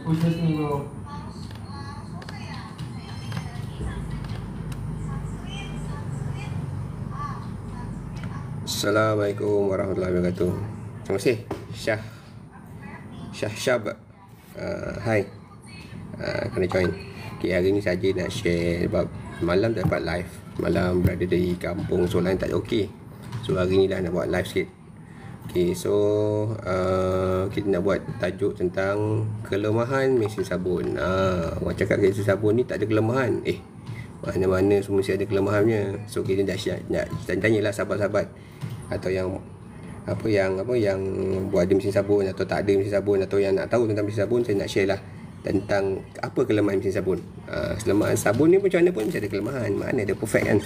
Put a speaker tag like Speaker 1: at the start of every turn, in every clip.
Speaker 1: push this me bro.
Speaker 2: Assalamualaikum warahmatullahi wabarakatuh. Terima kasih Syab. Hai. Kena join. Okay, hari ni saja nak share sebab malam dapat live. Malam berada di kampung, so lain tak ada okey. So hari ni dah nak buat live sikit. Okay, so kita nak buat tajuk tentang kelemahan mesin sabun. Orang cakap mesin sabun ni tak ada kelemahan. Mana-mana semua mesti ada kelemahannya. So kita nak tanyalah sahabat-sahabat atau yang buat ada mesin sabun atau tak ada mesin sabun, atau yang nak tahu tentang mesin sabun, saya nak share lah tentang apa kelemahan mesin sabun. Kelemahan sabun ni macam mana pun mesti ada kelemahan. Mana ada perfect kan,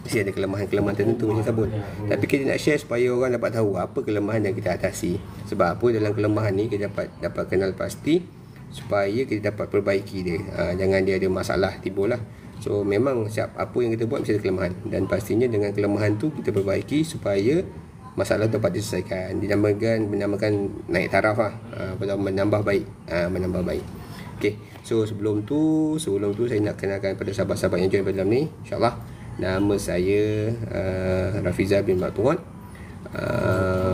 Speaker 2: mesti ada kelemahan-kelemahan tertentu mesin sabun. Tapi kita nak share supaya orang dapat tahu apa kelemahan yang kita atasi. Sebab apa dalam kelemahan ni kita dapat kenal pasti supaya kita dapat perbaiki dia. Jangan dia ada masalah timbul lah. So memang apa yang kita buat mesti ada kelemahan, dan pastinya dengan kelemahan tu kita perbaiki supaya masalah tu dapat diselesaikan. Dinamakan naik taraf lah, menambah baik. Okay, so sebelum tu saya nak kenalkan pada sahabat-sahabat yang join pada dalam ni. InsyaAllah, nama saya Rafizal bin Maktumat.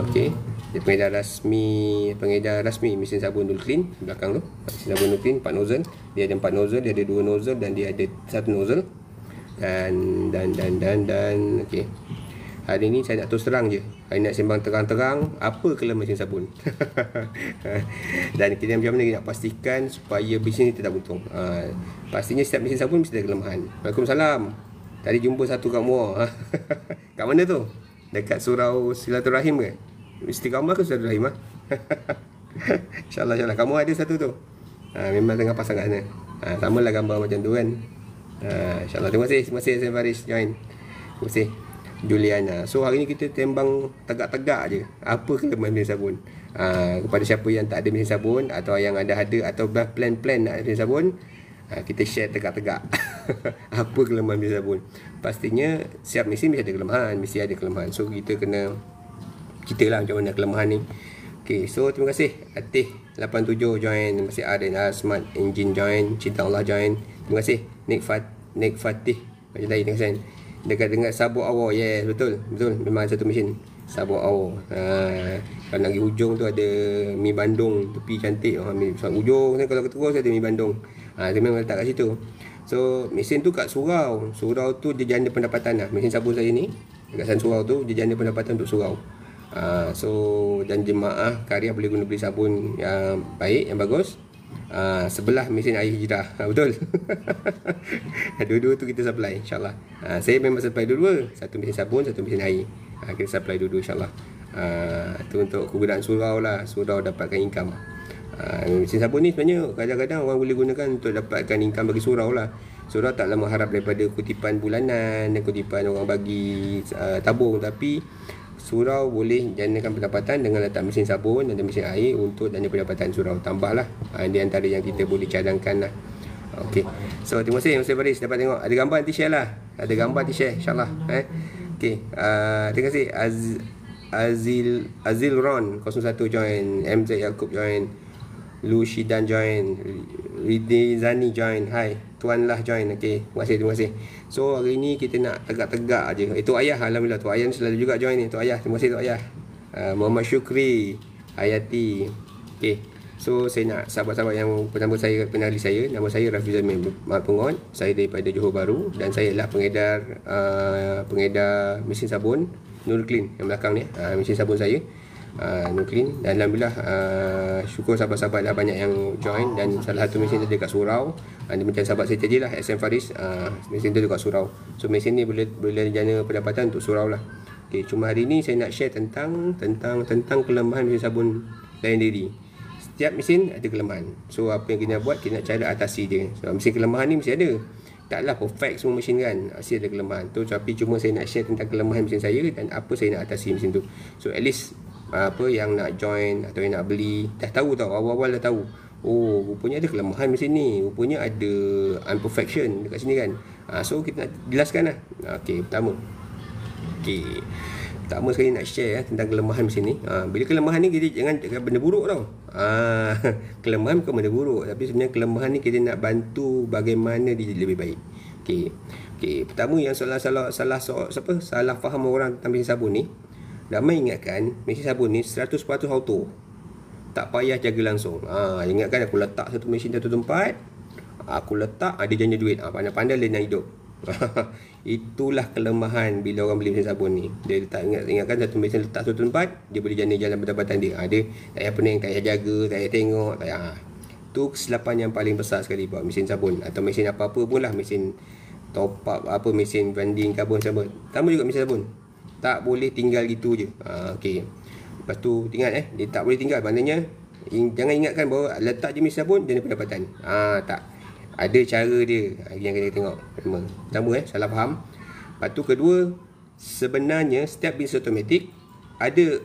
Speaker 2: Okay, dia pengedar rasmi mesin sabun Nul Clean belakang tu. Mesin sabun Nul Clean 4 nozzle. Dia ada 4 nozzle, dia ada 2 nozzle dan dia ada 1 nozzle. Dan okey. Hari ni saya nak terus terang je. Saya nak sembang terang-terang apa kelemahan mesin sabun. Dan kita macam mana nak pastikan supaya bisnes ni tidak untung. Pastinya setiap mesin sabun mesti ada kelemahan. Waalaikumsalam. Tadi jumpa satu kat Muar. Kat mana tu? Dekat surau silaturahim ke? Istiqamah ke silaturahim ah? InsyaAllah kamu ada satu tu. Memang tengah pasang kat sana. Samalah gambar macam tu kan. InsyaAllah. Terima kasih Sayyid Faris join. Terima kasih Juliana. So hari ni kita tembang tegak-tegak je apa kelemahan mesin sabun. Kepada siapa yang tak ada mesin sabun atau yang ada atau plan-plan nak ada mesin sabun, kita share tegak-tegak apa kelemahan mesin sabun. Pastinya setiap mesin mesti ada kelemahan. So kita kena lah macam mana kelemahan ni. Okay, so terima kasih Atih 87 join. Terima kasih Arin Smart Engine join. Cinta Allah join. Terima kasih Nick Fatih macam tadi. Terima kasih dekat Sabuk Awar. Yes, betul memang satu mesin Sabuk Awar. Kalau nak pergi hujung tu ada Mi Bandung tepi cantik. Hujung ni kalau terus ada Mi Bandung. Dia memang letak kat situ. So mesin tu kat surau tu dia jana pendapatan lah. Mesin sabun saya ni dekat San Surau tu dia jana pendapatan untuk surau. So dan jemaah karya boleh guna beli sabun yang baik, yang bagus. Sebelah mesin air hijrah. Betul. Dua-dua tu kita supply insyaAllah. Saya memang supply dua-dua. Satu mesin sabun, satu mesin air. Kita supply dua-dua insyaAllah. Itu untuk kegunaan surau lah. Surau dapatkan income. Mesin sabun ni sebenarnya kadang-kadang orang boleh gunakan untuk dapatkan income bagi surau lah. Surau taklah mengharap daripada kutipan bulanan dan kutipan orang bagi tabung. Tapi surau boleh janakan pendapatan dengan letak mesin sabun dan mesin air untuk dana pendapatan surau. Tambahlah. Di antara yang kita boleh cadangkan lah. Okay. So terima kasih Mr. Faris dapat tengok. Ada gambar nanti share lah. Ada gambar nanti share insyaAllah. Okay. Terima kasih Azil Ron 01 join. MZ Yaakob join. Lu Shidan join. Ridizani join. Hai. Tuan lah join. Okay. Terima kasih. So hari ni kita nak tegak-tegak je. Itu Ayah, alhamdulillah. Tu Ayah selalu juga join ni. Tu Ayah. Terima kasih Tu Ayah. Muhammad Syukri, Hayati. Okay. So saya nak sahabat-sahabat yang pertama saya kenali saya. Nama saya Rafizal bin Maktumat. Saya daripada Johor Bahru dan saya adalah pengedar mesin sabun Nul Clean yang belakang ni. Mesin sabun saya Nul Clean. Dan alhamdulillah syukur sahabat-sahabat dah banyak yang join. Dan salah satu mesin dia dekat surau. Dia macam sahabat saya tadi lah, SM Faris. Mesin tu dekat surau. So mesin ni boleh jana pendapatan untuk surau lah. Okay, cuma hari ni saya nak share tentang kelemahan mesin sabun lain diri. Setiap mesin ada kelemahan. So apa yang kita nak buat, kita nak cara atasi dia. So mesin kelemahan ni mesti ada. Taklah perfect semua mesin kan. Mesti ada kelemahan tu. Tapi cuma saya nak share tentang kelemahan mesin saya dan apa saya nak atasi mesin tu. So at least apa yang nak join atau yang nak beli dah tahu tau, awal-awal dah tahu Oh, rupanya ada kelemahan mesin ni, rupanya ada imperfection dekat sini kan. So kita nak jelaskan lah. Okey, pertama sekali nak share tentang kelemahan mesin ni. Bila kelemahan ni, kita jangan benda buruk tau. Kelemahan bukan benda buruk, tapi sebenarnya kelemahan ni kita nak bantu bagaimana dia jadi lebih baik. Okey, pertama yang salah faham orang tentang mesin sabun ni. Ramai ingatkan mesin sabun ni 100% auto, tak payah jaga langsung. Ingatkan aku letak satu mesin satu tempat, aku letak, dia janji duit. Pandai-pandai dia nak hidup. Itulah kelemahan bila orang beli mesin sabun ni. Dia tak ingatkan satu mesin letak satu tempat, dia boleh jalan pendapatan dia. Dia tak payah pening, tak payah jaga, tak payah tengok, tak payah. Itu kesilapan yang paling besar sekali buat mesin sabun atau mesin apa-apa pun lah, mesin top up mesin vending karbon sabun. Sama juga mesin sabun, tak boleh tinggal gitu je. Okey. Lepas tu ingat dia tak boleh tinggal, maknanya jangan ingatkan bahawa letak je mesin sabun dia ada pendapatan. Tak. Ada cara dia yang kita tengok. Pertama salah faham. Lepas tu kedua, sebenarnya setiap bisnes automatik ada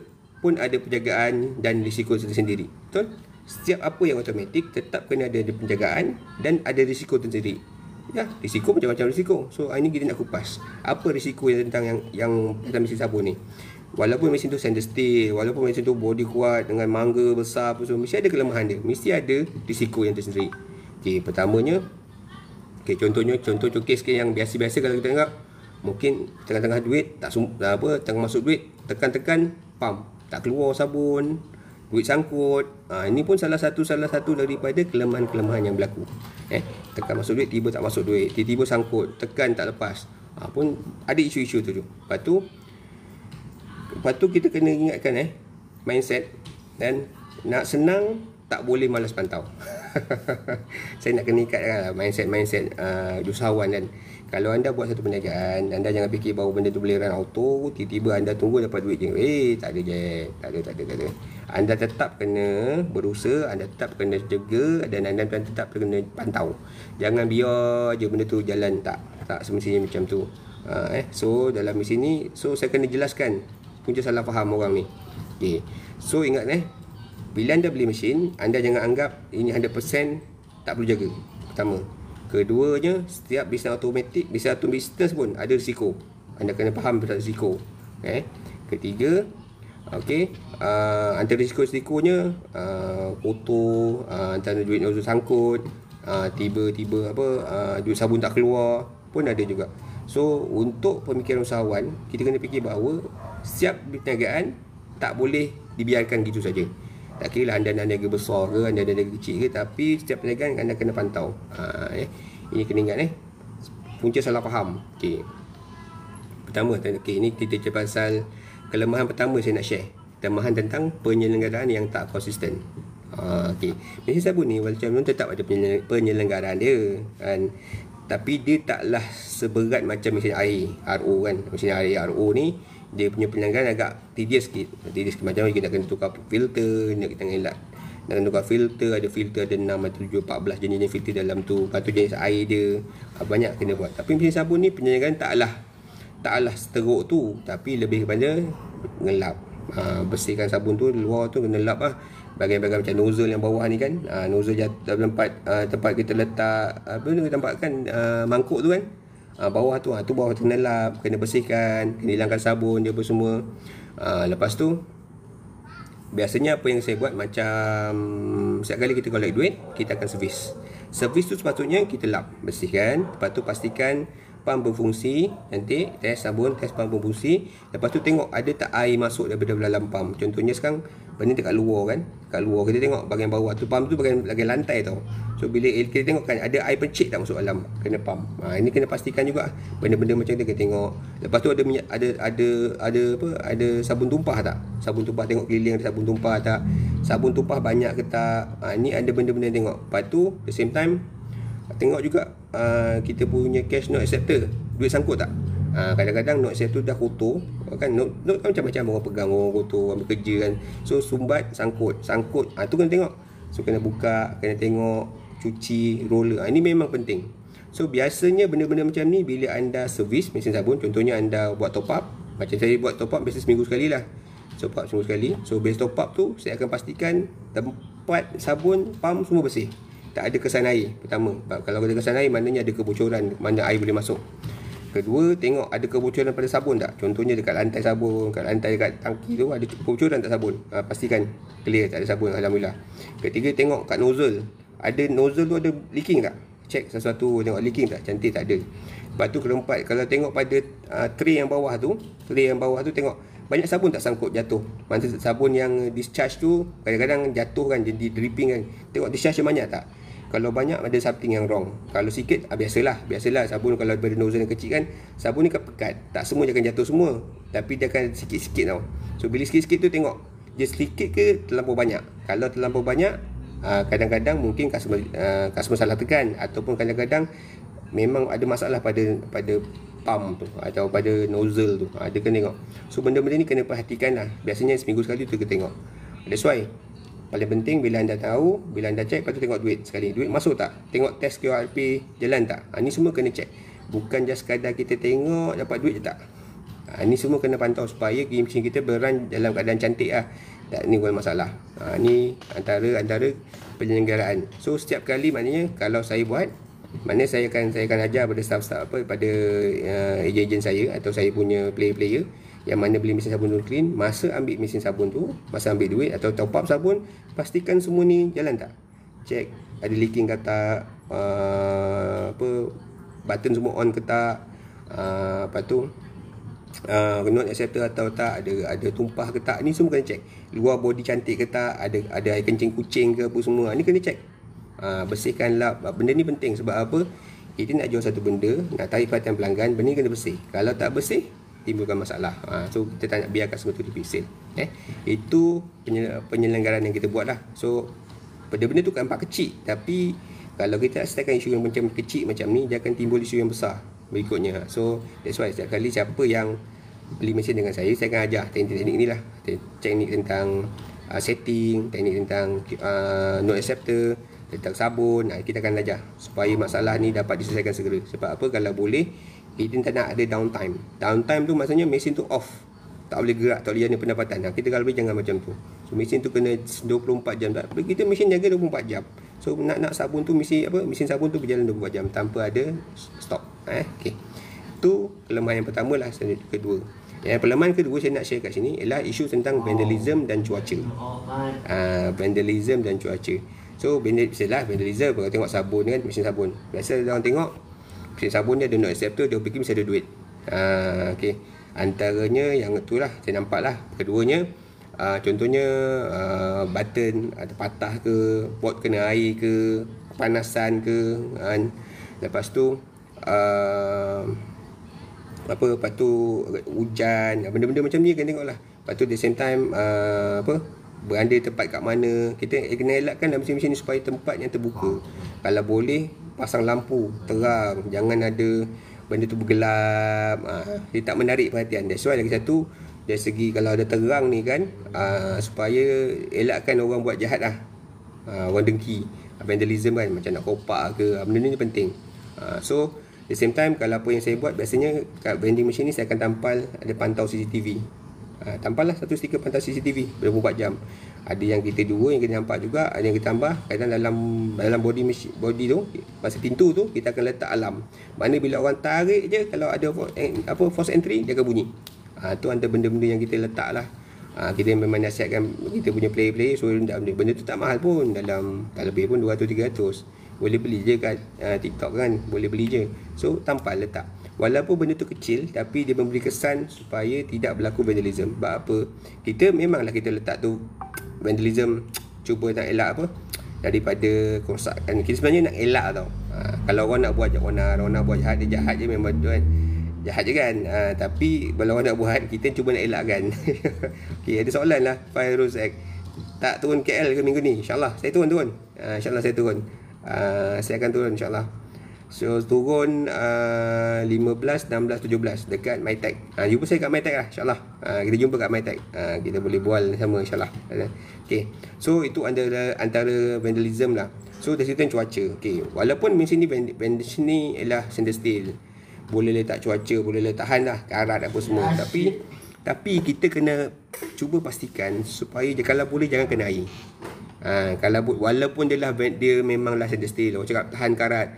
Speaker 2: penjagaan dan risiko tersendiri. Betul? Setiap apa yang automatik tetap kena ada penjagaan dan ada risiko tersendiri. Ya, risiko macam-macam risiko. So ini kita nak kupas apa risiko yang tentang yang dalam mesin sabun ni. Walaupun mesin tu stainless steel, walaupun mesin tu body kuat dengan mangga besar apa semua, mesti ada kelemahan dia, mesti ada risiko yang tersendiri. Okey, pertamanya, contoh kes yang biasa-biasa kalau kita tengok, mungkin tengah-tengah duit tengah masuk duit, tekan-tekan pump tak keluar sabun, duit sangkut. Ini pun salah satu daripada kelemahan-kelemahan yang berlaku. Tekan masuk duit, tiba tak masuk duit, tiba-tiba sangkut, tekan tak lepas. Pun ada isu-isu tu. Lepas tu kita kena ingatkan mindset, dan nak senang tak boleh malas pantau. Saya nak kena ikatkan mindset usahawan. Dan kalau anda buat satu perniagaan, anda jangan fikir bahawa benda tu boleh run auto, tiba-tiba anda tunggu dapat duit je. Tak ada je. Tak ada. Anda tetap kena berusaha, anda tetap kena jaga, dan anda tetap kena pantau. Jangan biar je benda tu jalan tak semestinya macam tu. So dalam mesin ni, saya kena jelaskan punca salah faham orang ni. Okay. So ingat bila anda beli mesin, anda jangan anggap ini 100% tak perlu jaga. Pertama. Keduanya, setiap bisnes automatik, bisnes pun ada risiko. Anda kena faham tentang risiko. Ketiga, antara risikonya kotor, antara duit nozzle sangkut, tiba-tiba duit sabun tak keluar pun ada juga. So untuk pemikiran usahawan, kita kena fikir bahawa setiap perniagaan tak boleh dibiarkan gitu saja. Tak kira lah anda niaga besar ke, anda niaga kecil ke, tapi setiap perniagaan anda kena pantau. Ini kena ingat punca salah faham. Pertama, ini kita cerita pasal kelemahan pertama saya nak share. Kelemahan tentang penyelenggaraan yang tak konsisten. Mesin sabun ni macam tetap ada penyelenggaraan dia kan. Tapi dia taklah seberat macam mesin air RO kan. Mesin air RO ni dia punya penyelenggaraan agak tedious sikit. Macam kita kena tukar filter, kita kena tukar filter, ada 6 atau 7, 14 jenis filter dalam tu. Lepas tu jenis air dia banyak kena buat. Tapi mesin sabun ni penyelenggaraan taklah seteruk tu, tapi lebih kepada ngelap. Bersihkan sabun tu, luar tu kena lap bahagian-bahagian macam nozzle yang bawah ni kan. Nozzle jatuh tempat kita letak kita tempatkan mangkuk tu kan. Bawah tu bawah tu kena lap, kena bersihkan, kena hilangkan sabun dia apa semua. Lepas tu biasanya apa yang saya buat, macam setiap kali kita collect duit, kita akan servis tu sepatutnya kita lap, bersihkan. Lepas tu pastikan pump berfungsi. Nanti test sabun, test pump berfungsi. Lepas tu tengok ada tak air masuk daripada dalam pump. Contohnya sekarang benda dekat luar kan, dekat luar kita tengok bahagian bawah tu, pump tu bahagian lantai tau. So bila kita tengok kan ada air pencit tak masuk dalam, kena pump. Ini kena pastikan juga benda-benda macam tu kita tengok. Lepas tu ada minyak, ada sabun tumpah tak? Sabun tumpah, tengok keliling ada sabun tumpah tak? Sabun tumpah banyak ke tak? Ini ada benda-benda tengok. Lepas tu the same time tengok juga kita punya cash not acceptor, duit sangkut tak? Kadang-kadang note acceptor dah kotor kan. Note kan macam-macam, orang pegang, orang kotor, orang bekerja kan. So sumbat, sangkut tu kena tengok. So kena buka, kena tengok, cuci, roller. Ini memang penting. So biasanya benda-benda macam ni bila anda servis mesin sabun, contohnya anda buat top up, macam saya buat top up biasa seminggu sekali lah. So top up seminggu sekali. So base top up tu saya akan pastikan tempat sabun, pam semua bersih. Tak ada kesan air. Pertama, kalau ada kesan air maknanya ada kebocoran mana air boleh masuk. Kedua, tengok ada kebocoran pada sabun tak. Contohnya dekat lantai sabun, kat lantai dekat tangki tu ada kebocoran tak sabun. Pastikan clear, tak ada sabun, alhamdulillah. Ketiga, tengok kat nozzle. Ada nozzle tu ada leaking tak? Cek sesuatu, tengok leaking tak, cantik tak ada. Lepas tu keempat, kalau tengok pada tray yang bawah tu, tengok banyak sabun tak sangkut jatuh. Masa sabun yang discharge tu kadang-kadang jatuh kan, jadi dripping kan. Tengok discharge yang banyak tak. Kalau banyak ada something yang wrong. Kalau sikit biasalah sabun kalau pada nozzle yang kecil kan, sabun ni kan pekat. Tak semua dia akan jatuh semua, tapi dia akan sikit-sikit tau. So bila sikit-sikit tu tengok dia sedikit ke terlampau banyak. Kalau terlampau banyak, kadang-kadang mungkin customer salah tekan, ataupun kadang-kadang memang ada masalah pada pump tu atau pada nozzle tu. Dia kena tengok. So benda-benda ni kena perhatikan lah. Biasanya seminggu sekali tu kita tengok. That's why paling penting bila anda tahu, bila anda check, lepas tu tengok duit sekali. Duit masuk tak? Tengok test QRP jalan tak? Ni semua kena check. Bukan just sekadar kita tengok dapat duit je tak. Ni semua kena pantau supaya mesin kita berrun dalam keadaan cantik lah. Tak, ni bukan masalah. Ni antara penyelenggaraan. So setiap kali maknanya kalau saya buat, maknanya saya akan ajar pada staff-staff pada ejen saya atau saya punya player-player yang mana beli mesin sabun tu clean, masa ambil mesin sabun tu, masa ambil duit atau top up sabun, pastikan semua ni jalan tak. Check ada leaking ke tak, button semua on ke tak, lepas tu not acceptor atau tak, ada tumpah ke tak. Ni semua kena check. Luar body cantik ke tak, ada air kencing kucing ke apa semua. Ni kena check. Bersihkan lap. Benda ni penting sebab apa? Kita nak jual satu benda, nak tarik perhatian pelanggan, benda ni kena bersih. Kalau tak bersih, timbulkan masalah. So kita tak nak biarkan semua tu dipisah. Itu penyelenggaraan yang kita buat lah. So benda-benda tu kan nampak kecil, tapi kalau kita setelkan isu yang macam kecil macam ni, dia akan timbul isu yang besar berikutnya. So that's why setiap kali siapa yang beli mesin dengan saya akan ajar teknik-teknik ni lah. Teknik tentang setting, teknik tentang no acceptor, tentang sabun. Kita akan ajar supaya masalah ni dapat diselesaikan segera. Sebab apa? Kalau boleh, kita tak nak ada downtime. Downtime tu maksudnya mesin tu off, tak boleh gerak, tak boleh ada pendapatan. Kita kalau boleh jangan macam tu. So mesin tu kena 24 jam. Kita mesin jaga 24 jam. So nak sabun tu mesin sabun tu berjalan 24 jam tanpa ada stop. Okey. Itu kelemahan yang pertama lah. Kedua, yang kelemahan kedua saya nak share kat sini ialah isu tentang vandalism dan cuaca. Vandalism dan cuaca. So vandalism, kalau tengok sabun kan, mesin sabun, biasa orang tengok mesin sabun dia ada no acceptor, dia fikir mesti ada duit. Okay. Antaranya yang itulah saya nampak lah. Keduanya, contohnya button ada patah ke, port kena air ke, kepanasan ke, lepas tu lepas tu hujan, benda-benda macam ni kena tengok lah. Lepas tu the same time beranda tempat kat mana. Kita kena elakkan dalam mesin-mesin ni supaya tempat yang terbuka. Kalau boleh pasang lampu terang, jangan ada benda tu bergelap. Dia tak menarik perhatian. That's why lagi satu, dari segi kalau ada terang ni kan, supaya elakkan orang buat jahat lah, orang dengki, vandalism kan, macam nak kopak ke, benda ni penting. So the same time, kalau apa yang saya buat, biasanya kat vending machine ni saya akan tampal ada pantau CCTV. Tampal lah satu stiker pantau CCTV 24 jam. Ada yang kita dua, yang kita nampak juga, ada yang kita tambah. Kadang dalam body tu, masa pintu tu kita akan letak alarm. Mana bila orang tarik je, kalau ada force entry, dia akan bunyi. Tu antara benda-benda yang kita letak lah. Kita memang nasihatkan kita punya player-player, so benda tu tak mahal pun, dalam tak lebih pun 200-300. Boleh beli je kat TikTok kan, boleh beli je. So tampal letak. Walaupun benda tu kecil, tapi dia memberi kesan supaya tidak berlaku vandalism. Sebab apa? Kita memanglah kita letak tu vandalism, cuba nak elak daripada kerosakan. Kita sebenarnya nak elak tau. Kalau orang nak buat orang nak buat jahat, dia jahat je memang tu kan. Jahat je kan. Tapi kalau orang nak buat, kita cuba nak elakkan. Okay, ada soalan lah. Fairuz X, tak turun KL ke minggu ni? InsyaAllah saya turun. InsyaAllah saya turun. Saya akan turun insyaAllah. So turun 15, 16, 17 dekat MyTech. Jumpa saya kat MyTech lah insyaAllah. Kita jumpa kat MyTech. Kita boleh bual sama insyaAllah. Okay. So itu antara vandalism lah. So dari situ cuaca. Okay. Walaupun mesin ni ialah stainless steel, boleh letak cuaca, boleh letak tahan lah karat apa semua. Tapi kita kena cuba pastikan supaya kalau boleh jangan kena air. Kalau walaupun dia memanglah stainless steel, orang cakap tahan karat,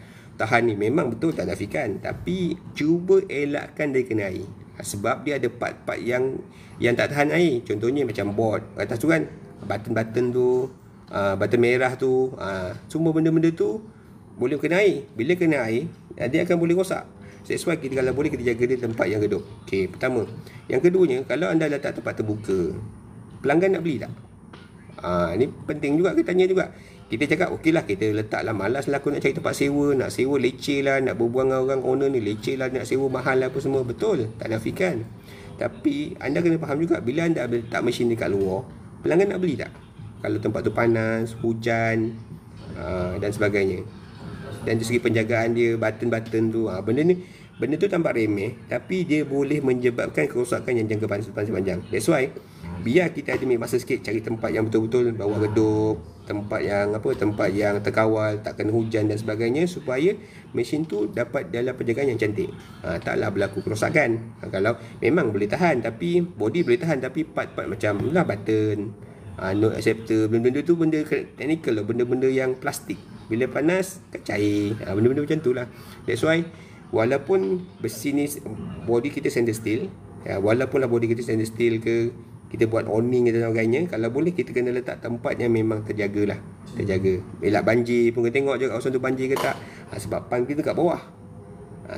Speaker 2: tahan ni, memang betul tak nafikan, tapi cuba elakkan dia kena air. Sebab dia ada part-part yang tak tahan air. Contohnya macam board atas tu kan, button-button tu, button merah tu, semua benda-benda tu boleh kena air. Bila kena air, dia akan boleh rosak. That's why kita kalau boleh kita jaga dia tempat yang redup. Okey, pertama. Yang keduanya, kalau anda letak tempat terbuka, pelanggan nak beli tak? Ni penting juga kita tanya juga. Kita cakap okeylah, kita letaklah, malas lah aku nak cari tempat sewa, nak sewa leceh lah, nak berbual dengan orang owner ni leceh lah, nak sewa mahal lah apa semua. Betul, tak nafikan. Tapi anda kena faham juga, bila anda letak mesin dekat luar, pelanggan nak beli tak? Kalau tempat tu panas, hujan, dan sebagainya. Dan dari segi penjagaan dia, button-button tu, benda tu tampak remeh, tapi dia boleh menyebabkan kerosakan yang jangka panjang. That's why biar kita ada masa sikit cari tempat yang betul-betul bawah redup, tempat yang terkawal, tak kena hujan dan sebagainya, supaya mesin tu dapat dalam penjagaan yang cantik. Taklah berlaku kerosakan. Kalau memang boleh tahan, tapi body boleh tahan, tapi part-part macam lah button, note acceptor, benda-benda tu benda technical lah, benda-benda yang plastik. Bila panas kan cair, benda-benda macam tu lah. That's why walaupun besi ni body kita stainless steel, walaupun lah body kita stainless steel ke, kita buat awning dan sebagainya, kalau boleh kita kena letak tempat yang memang terjaga lah, terjaga. Elak banjir pun kena tengok je kawasan tu banjir ke tak, sebab pan kita kat bawah.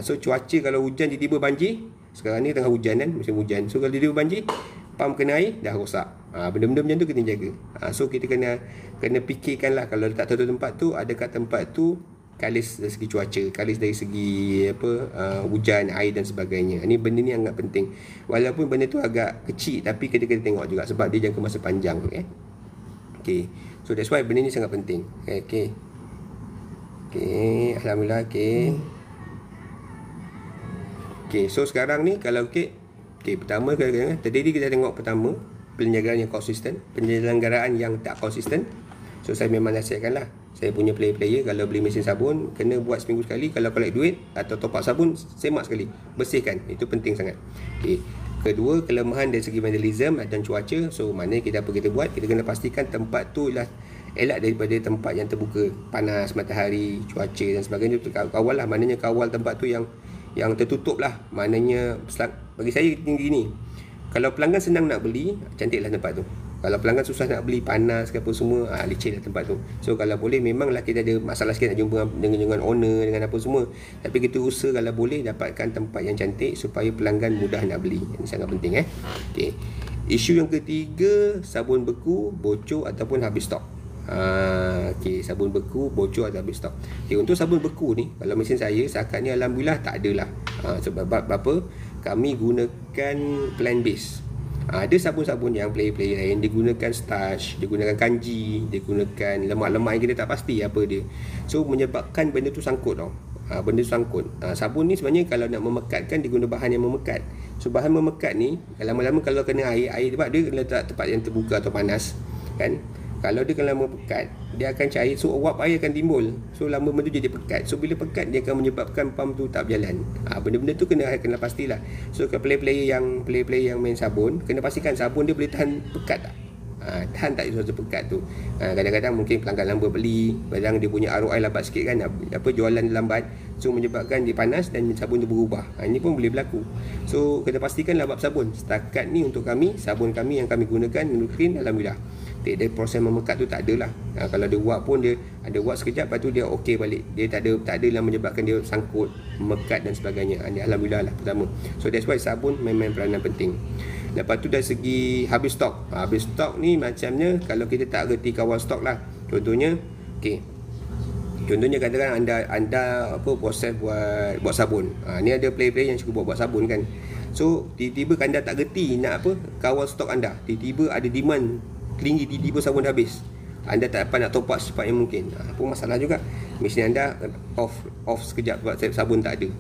Speaker 2: So cuaca kalau hujan tiba-tiba banjir, sekarang ni tengah hujan kan, musim hujan, so kalau tiba-tiba banjir, pam kena air, dah rosak. Benda-benda macam tu kita jaga. So kita kena fikirkan lah, kalau letak satu tempat tu, adakah tempat tu kalis dari segi cuaca, kalis dari segi hujan, air dan sebagainya. Ini benda ni sangat penting. Walaupun benda tu agak kecil, tapi kita kena tengok juga, sebab dia jangka masa panjang. Okay. So that's why benda ni sangat penting. Okay. Alhamdulillah. Okay, so sekarang ni kalau pertama tadi kita tengok pertama penyelenggaraan yang konsisten, penyelenggaraan yang tak konsisten. So saya memang nasihatkan lah, saya punya player kalau beli mesin sabun, kena buat seminggu sekali. Kalau collect duit atau top up sabun, semak sekali, bersihkan. Itu penting sangat. Kedua, kelemahan dari segi vandalism dan cuaca. So mana kita buat, kita kena pastikan tempat tu lah elak daripada tempat yang terbuka, panas, matahari, cuaca dan sebagainya. Kawal lah, maknanya kawal tempat tu yang tertutup lah. Maknanya bagi saya tinggi ni, kalau pelanggan senang nak beli, cantiklah tempat tu. Kalau pelanggan susah nak beli, panas ke apa semua, leceh lah tempat tu. So kalau boleh, memanglah kita ada masalah sikit nak jumpa dengan owner, dengan apa semua, tapi kita usaha kalau boleh dapatkan tempat yang cantik supaya pelanggan mudah nak beli. Ini sangat penting. Okay. Isu yang ketiga, sabun beku, bocor ataupun habis stok. Sabun beku, bocor atau habis stok. Untuk sabun beku ni, kalau mesin saya setakat ni alhamdulillah tak adalah. Sebab apa? Kami gunakan plant base. Ada sabun-sabun yang player-player lain dia gunakan starch, dia gunakan kanji, dia gunakan lemak-lemak yang kita tak pasti apa dia. So menyebabkan benda tu sangkut tau. Benda tu sangkut. Sabun ni sebenarnya kalau nak memekatkan, dia guna bahan yang memekat. So bahan memekat ni lama-lama kalau kena air sebab dia kena letak tempat yang terbuka atau panas kan. Kalau dia kena mepekat, dia akan cair, so uap air akan timbul. So lama benda tu jadi pekat. So bila pekat, dia akan menyebabkan pump tu tak berjalan. Benda-benda tu kena pastilah. So kalau player-player yang main sabun, kena pastikan sabun dia boleh tahan pekat tak. Tahan tak suatu pekat tu. Kadang-kadang mungkin pelanggan lama beli, kadang dia punya ROI lambat sikit kan, jualan lambat, so menyebabkan dia panas dan sabun tu berubah. Ini pun boleh berlaku. So kena pastikan bab sabun. Setakat ni untuk kami, sabun kami yang kami gunakan Nuclean, alhamdulillah dia proses memekat tu tak adalah. Kalau dia uap pun, dia ada uap sekejap, lepas tu dia okey balik. Dia tak ada lah menyebabkan dia sangkut, memekat dan sebagainya. Alhamdulillah lah pertama. So that's why sabun main peranan penting. Lepas tu dari segi habis stok. Habis stok ni macamnya kalau kita tak reti kawal stok lah. Contohnya, contohnya katakan anda proses buat sabun. Ni ada player-player yang cukup buat sabun kan. So tiba-tiba anda tak reti nak kawal stok anda. Tiba-tiba ada demand tinggi, tiba-tiba sabun dah habis. Anda tak dapat nak top up secepat yang mungkin. Apa masalah juga. Mesin anda off sekejap sebab sabun tak ada.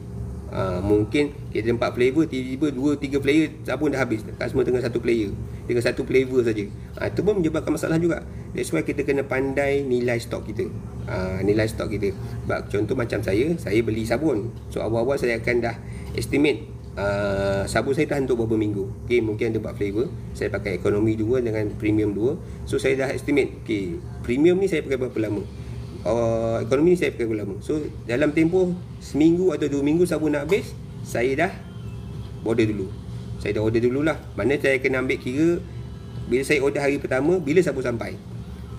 Speaker 2: Mungkin kita 4 flavor, tiba-tiba 2-3 player sabun dah habis. Customer tengah satu player, dengan satu flavor saja. Itu pun menyebabkan masalah juga. That's why kita kena pandai nilai stok kita. Nilai stok kita. Sebab contoh macam saya beli sabun. So awal-awal saya akan dah estimate sabun saya tahan untuk beberapa minggu. Okay, mungkin ada 4 flavor. Saya pakai ekonomi 2 dengan premium 2. So saya dah estimate, okay, premium ni saya pakai berapa lama, ekonomi ni saya pakai berapa lama. So dalam tempoh seminggu atau 2 minggu sabun nak habis, saya dah order dulu. Saya dah order dululah. Mana saya kena ambil kira bila saya order hari pertama, bila sabun sampai.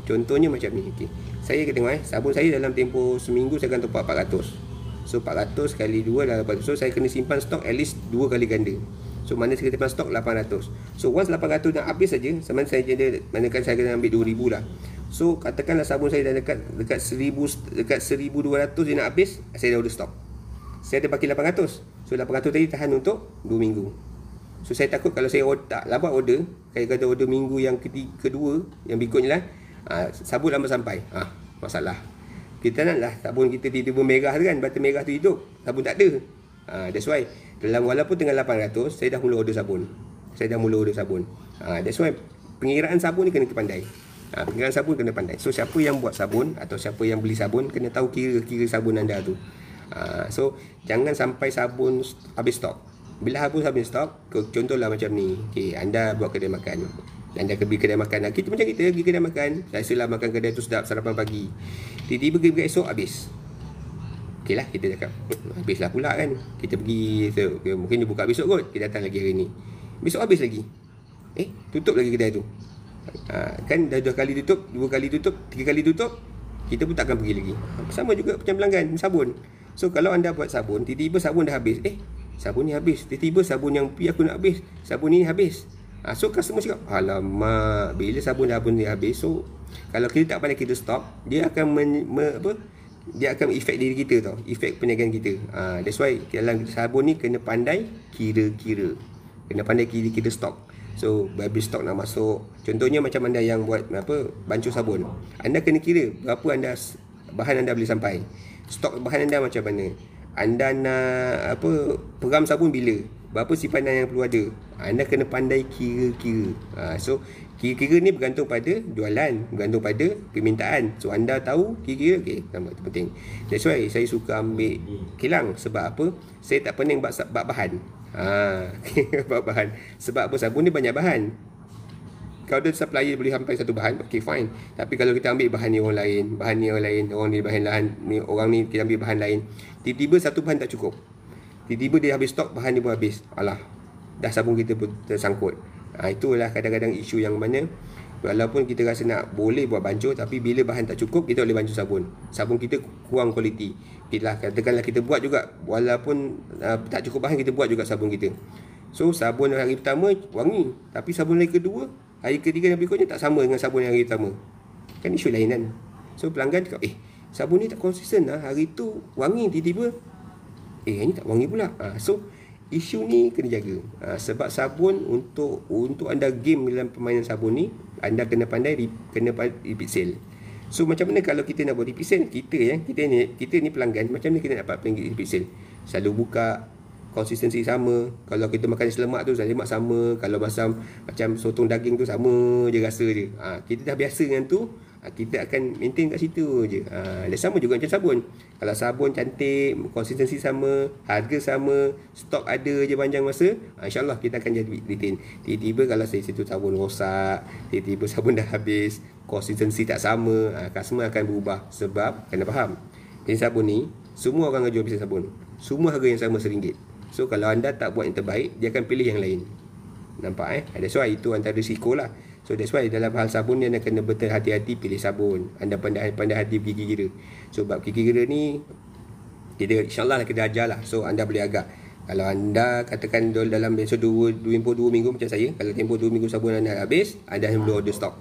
Speaker 2: Contohnya macam ni. Okay, saya akan tengok sabun saya dalam tempoh seminggu saya akan top up 400. So 400 kali 2 dah 800. So saya kena simpan stok at least 2 kali ganda. So mana saya simpan stok 800. So once 800 dah habis saja, sama saya jadi manakan saya kena ambil 2000 lah. So katakanlah sabun saya dah dekat 1200 dia nak habis, saya dah order stok. Saya ada baki 800. So 800 tadi tahan untuk 2 minggu. So saya takut kalau saya tak lambat order, kayak kata order minggu yang kedua, yang berikutnya lah, sabun lama sampai. Masalah. Kita nak lah sabun kita tiba-tiba merah tu kan, batu merah tu hidup, sabun tak ada. That's why walaupun tengah 800, saya dah mula order sabun. That's why pengiraan sabun ni kena pandai. Pengiraan sabun kena pandai. So siapa yang buat sabun atau siapa yang beli sabun kena tahu kira sabun anda tu. So jangan sampai sabun habis stok. Bila habis stok, contohlah macam ni. Okay, anda buat kedai makan. Anda pergi kedai makan. Kita pergi kedai makan. Biasalah makan kedai tu sedap, sarapan pagi. Tiba-tiba esok habis. Okey lah, kita cakap habislah pula kan. Kita pergi, mungkin dia buka besok kot, kita datang lagi hari ni. Besok habis lagi. Tutup lagi kedai tu. Kan dah 2 kali tutup, 2 kali tutup, 3 kali tutup, kita pun takkan pergi lagi. Sama juga macam pelanggan sabun. So kalau anda buat sabun, tiba-tiba sabun dah habis. Sabun ni habis. Tiba-tiba sabun yang aku nak habis, sabun ni habis. So customer cakap, alamak, bila sabun ni habis. So kalau kita tak pandai kita stop, dia akan dia akan efek diri kita tau, efek perniagaan kita. That's why dalam sabun ni kena pandai kira-kira. Kena pandai kira-kira stok. So habis stok nak masuk. Contohnya macam anda yang buat bancuh sabun. Anda kena kira berapa bahan anda boleh sampai. Stok bahan anda macam mana. Anda nak peram sabun bila, berapa simpanan yang perlu ada. Anda kena pandai kira-kira. So kira-kira ni bergantung pada jualan, bergantung pada permintaan. So anda tahu kira-kira, okey, itu penting. That's why saya suka ambil kilang. Sebab apa? Saya tak pening bab bahan. Bab bahan. Sebab apa? Sabun ni banyak bahan. Kalau ada supplier boleh sampai satu bahan, okey fine. Tapi kalau kita ambil bahan ni orang lain, orang ni bahan lain, orang ni kita ambil bahan lain, tiba-tiba satu bahan tak cukup. Tiba-tiba dia habis stok, bahan dia pun habis. Alah, dah sabun kita pun tersangkut. Itulah kadang-kadang isu yang mana walaupun kita rasa nak boleh buat bancuh, tapi bila bahan tak cukup, kita boleh bancuh sabun. Sabun kita kurang kualiti. Katakanlah kita buat juga, walaupun tak cukup bahan, kita buat juga sabun kita. So sabun hari pertama wangi, tapi sabun hari kedua, hari ketiga dan berikutnya tak sama dengan sabun yang hari pertama. Kan isu lain kan. So pelanggan cakap, sabun ni tak konsisten lah. Hari tu wangi, tiba-tiba ini tak wangi pula. So isu ni kena jaga. Sebab sabun untuk anda game dalam permainan sabun ni, anda kena pandai repeat sale. So macam mana kalau kita nak buat repeat sale? Kita ni pelanggan, macam mana kita nak dapat repeat sale? Selalu buka, konsistensi sama. Kalau kita makan nasi lemak tu, nasi lemak sama. Kalau macam sotong daging tu, sama je rasa je. Kita dah biasa dengan tu, kita akan maintain kat situ je. Dan sama juga macam sabun. Kalau sabun cantik, konsistensi sama, harga sama, stok ada je panjang masa, insyaAllah kita akan jadi retain. Tiba-tiba kalau situ sabun rosak, tiba-tiba sabun dah habis, konsistensi tak sama, customer akan berubah. Sebab kena faham, bisnes sabun ni, semua orang jual bisnes sabun, semua harga yang sama RM1. So kalau anda tak buat yang terbaik, dia akan pilih yang lain. Nampak That's why itu antara risiko lah. So that's why dalam hal sabun ni anda kena betul hati-hati pilih sabun. Anda pandai hati gigi gira. So bab gigi gira ni kita insyaAllah kita ajar lah. So anda boleh agak. Kalau anda katakan dalam besok 2 minggu macam saya, kalau tempoh 2 minggu sabun anda habis, anda boleh order stok.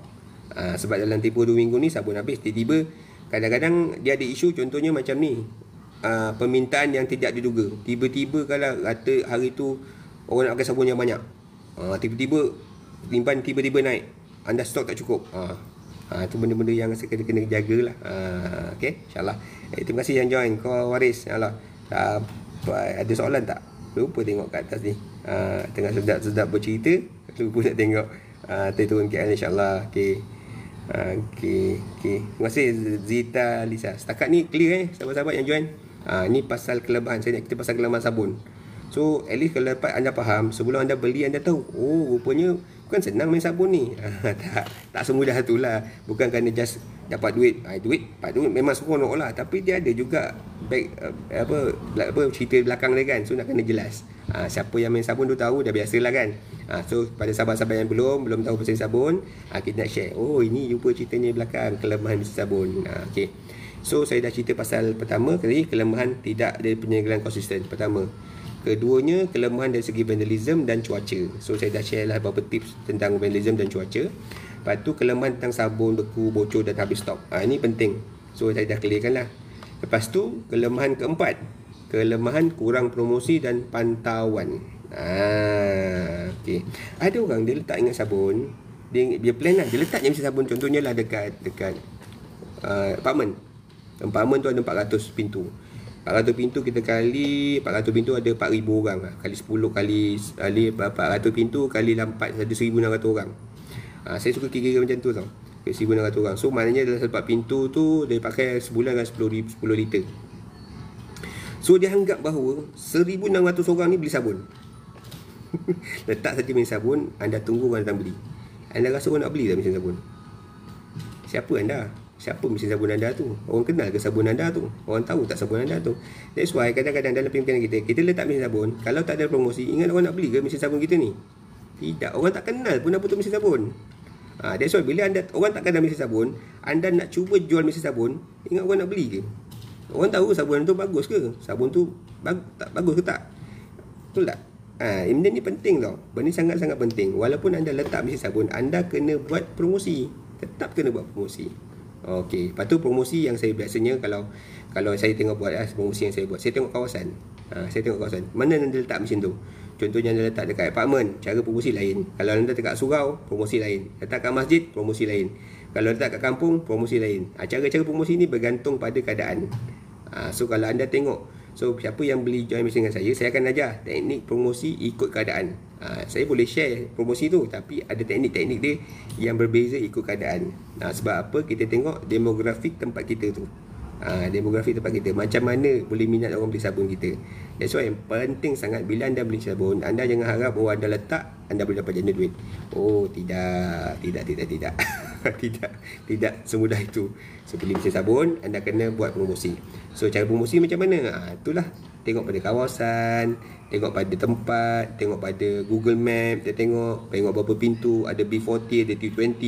Speaker 2: Sebab dalam tempoh 2 minggu ni sabun habis, tiba-tiba kadang-kadang dia ada isu. Contohnya macam ni, permintaan yang tidak diduga. Tiba-tiba kalau kata hari tu orang nak pakai sabun yang banyak, tiba-tiba timpan tiba-tiba naik, anda stok tak cukup. Itu benda-benda yang kena jagalah. Okay, insyaAllah. Terima kasih yang join. Kau Waris, insyaAllah. Ada soalan tak? Lupa tengok kat atas ni. Tengah sedap-sedap bercerita, lupa nak tengok. Turun KL insyaAllah. Okay. Terima kasih Zita Lisa. Setakat ni clear sahabat-sahabat yang join. Ni pasal kelebihan. Kita pasal kelebihan sabun. So at least kalau dapat anda faham, sebelum anda beli anda tahu, oh rupanya bukan senang main sabun ni. tak semudah itulah. Bukan kerana just dapat duit, duit memang seronok lah, tapi dia ada juga cerita belakang dia kan. So nak kena jelas. Siapa yang main sabun tu tahu, dah biasalah kan. So pada sahabat-sahabat yang belum tahu pasal sabun, kita nak share. Oh ini rupa ceritanya belakang kelemahan mesin sabun. Okay. So saya dah cerita pasal pertama tadi, kelemahan tidak ada penyegelan konsisten. Pertama. Keduanya, kelemahan dari segi vandalism dan cuaca. So saya dah share lah beberapa tips tentang vandalism dan cuaca. Lepas tu kelemahan tentang sabun beku, bocor dan habis stok. Ini penting. So saya dah clearkan lah. Lepas tu kelemahan keempat, kelemahan kurang promosi dan pantauan. Okay. Ada orang dia letak ingat sabun, dia plan lah, dia letak je mesin sabun. Contohnya lah dekat apartment. Apartment tu ada 400 pintu. 400 pintu kita kali 400 pintu ada 4,000 orang lah. Kali 10 kali 400 pintu kali 4 ada 1,600 orang. Saya suka kira macam tu tau, 1,600 orang. So maknanya dalam satu pintu tu dia pakai sebulan kan 10 liter. So dia anggap bahawa 1,600 orang ni beli sabun. Letak saja mesin sabun, anda tunggu orang datang beli. Anda rasa orang nak beli tak mesin sabun? Siapa anda? Siapa mesin sabun anda tu? Orang kenal ke sabun anda tu? Orang tahu tak sabun anda tu? That's why kadang-kadang dalam pemikiran kita letak mesin sabun, kalau tak ada promosi, ingat orang nak beli ke mesin sabun kita ni? Tidak, orang tak kenal pun apa tu mesin sabun. That's why bila orang tak kenal mesin sabun, anda nak cuba jual mesin sabun, ingat orang nak beli ke? Orang tahu sabun tu bagus ke? Sabun tu tak bagus ke tak? Betul tak? Benda ni penting tau. Benda ni sangat-sangat penting. Walaupun anda letak mesin sabun, anda kena buat promosi. Tetap kena buat promosi. Okey, lepas tu promosi yang saya biasanya kalau saya tengok buat promosi yang saya buat, saya tengok kawasan. Saya tengok kawasan. Mana anda letak mesin tu? Contohnya anda letak dekat apartment, cara promosi lain. Kalau anda dekat surau, promosi lain. Letak kat masjid, promosi lain. Kalau letak kat kampung, promosi lain. Cara-cara promosi ni bergantung pada keadaan. So kalau anda tengok, so siapa yang beli join mesin dengan saya akan ajar teknik promosi ikut keadaan. Saya boleh share promosi tu, tapi ada teknik-teknik dia yang berbeza ikut keadaan. Sebab apa? Kita tengok demografik tempat kita tu. Demografi tempat kita, macam mana boleh minat orang beli sabun kita. That's why yang penting sangat, bila anda beli sabun, anda jangan harap bahawa anda letak anda boleh dapat jana duit. Oh tidak tidak semudah itu. So beli mesin sabun, anda kena buat promosi. So cara promosi macam mana? Itulah, tengok pada kawasan, tengok pada tempat, tengok pada Google Map, dia tengok berapa pintu, ada B40, ada T20.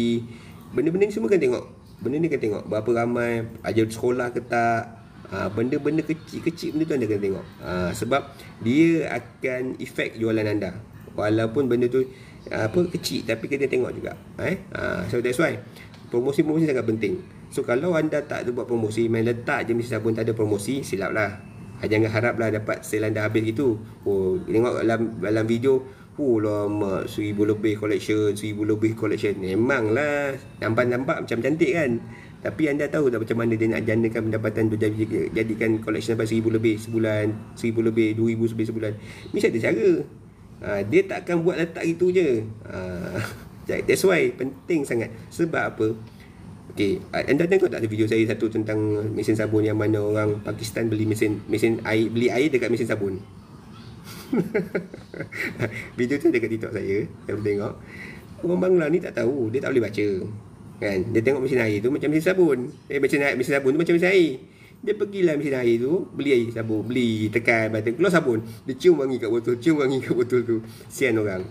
Speaker 2: Benda-benda ni semua kan tengok. Benda ni kan tengok berapa ramai, ajar sekolah ke tak. Benda-benda kecil-kecil benda tu anda kena tengok. Sebab dia akan efek jualan anda. Walaupun benda tu kecil, tapi kena tengok juga. So that's why promosi-promosi sangat penting. So kalau anda tak ada buat promosi, main letak je mesin sabun tak ada promosi, silap lah. Jangan haraplah dapat sale anda habis gitu. Oh, tengok dalam video, lama 1,000 lebih collection. Memanglah nampak macam cantik kan. Tapi anda tahu tak macam mana dia nak jandakan pendapatan tu, jadikan collection sampai 1,000 lebih sebulan, 1,000 lebih, 2,000 lebih sebulan. Mesti ada cara. Dia tak akan buat letak gitu je. That's why penting sangat. Sebab apa? Okay, anda tengok tak ada video saya satu tentang mesin sabun yang mana orang Pakistan beli mesin air, beli air dekat mesin sabun. Video tu ada kat TikTok saya boleh tengok. Orang Bangla ni tak tahu, dia tak boleh baca kan. Dia tengok mesin air tu macam mesin sabun. Mesin sabun tu macam mesin air. Dia pergilah mesin air tu, beli air sabun, beli, tekan button, keluar sabun. Dia cium wangi kat botol tu. Sian orang.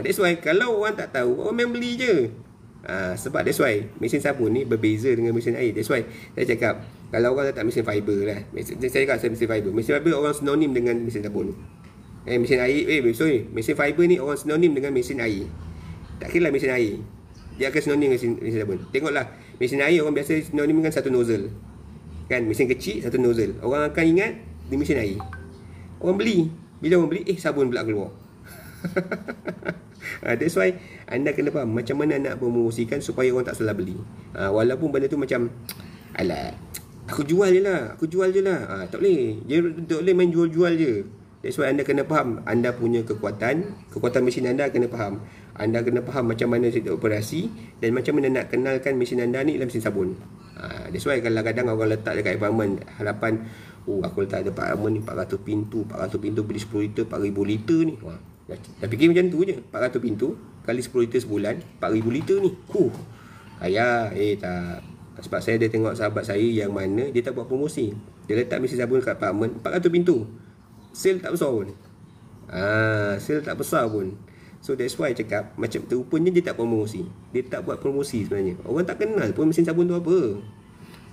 Speaker 2: That's why kalau orang tak tahu, orang main beli je. Sebab that's why mesin sabun ni berbeza dengan mesin air. That's why saya cakap, kalau orang letak mesin fiber lah, saya cakap mesin fiber. Mesin fiber orang sinonim dengan mesin sabun. Mesin air, mesin fiber ni orang sinonim dengan mesin air. Tak kira lah mesin air, dia akan sinonim dengan mesin sabun. Tengoklah, mesin air orang biasa sinonim dengan satu nozzle kan, mesin kecil satu nozzle. Orang akan ingat di mesin air. Orang beli, bila orang beli, sabun pula keluar. That's why anda kena faham macam mana nak promosikan supaya orang tak salah beli. Walaupun benda tu macam, alah, aku jual je lah. Tak boleh. Dia tak boleh main jual-jual je. That's why anda kena faham anda punya kekuatan mesin anda kena faham. Anda kena faham macam mana dia operasi dan macam mana nak kenalkan mesin anda ni dalam mesin sabun. That's why kadang-kadang orang letak dekat environment harapan, Aku letak ada apartment ni 400 pintu, 400 pintu beli 10 liter, 4000 liter ni. Dah fikir macam tu je. 400 pintu kali 10 liter sebulan, 4000 liter ni. Kaya. Tak. Sebab saya ada tengok sahabat saya yang mana dia tak buat promosi. Dia letak mesin sabun kat apartment 400 pintu. Sale tak besar pun. Sale tak besar pun. So that's why cakap macam rupanya dia tak promosi. Dia tak buat promosi sebenarnya. Orang tak kenal pun mesin sabun tu apa.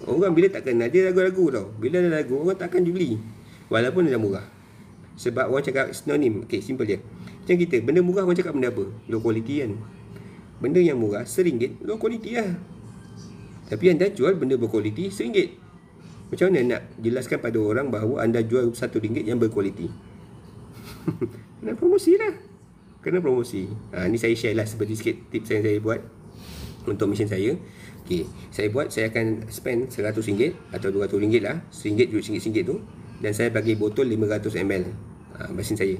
Speaker 2: Orang bila tak kenal dia ragu-ragu tau. Bila dia ragu, orang takkan beli. Walaupun dia dah murah. Sebab orang cakap sinonim. Okay, simple je. Macam kita, benda murah orang cakap benda apa? Low quality kan. Benda yang murah RM1, low quality lah. Tapi anda jual benda berkualiti RM1. Macam mana nak jelaskan pada orang bahawa anda jual RM1 yang berkualiti? Kena promosi lah. Kena promosi. Ni saya share lah seperti sikit tips yang saya buat untuk mesin saya. Okay, saya akan spend RM100 atau RM200 lah. RM1 duit RM1 tu. Dan saya bagi botol 500ml mesin saya.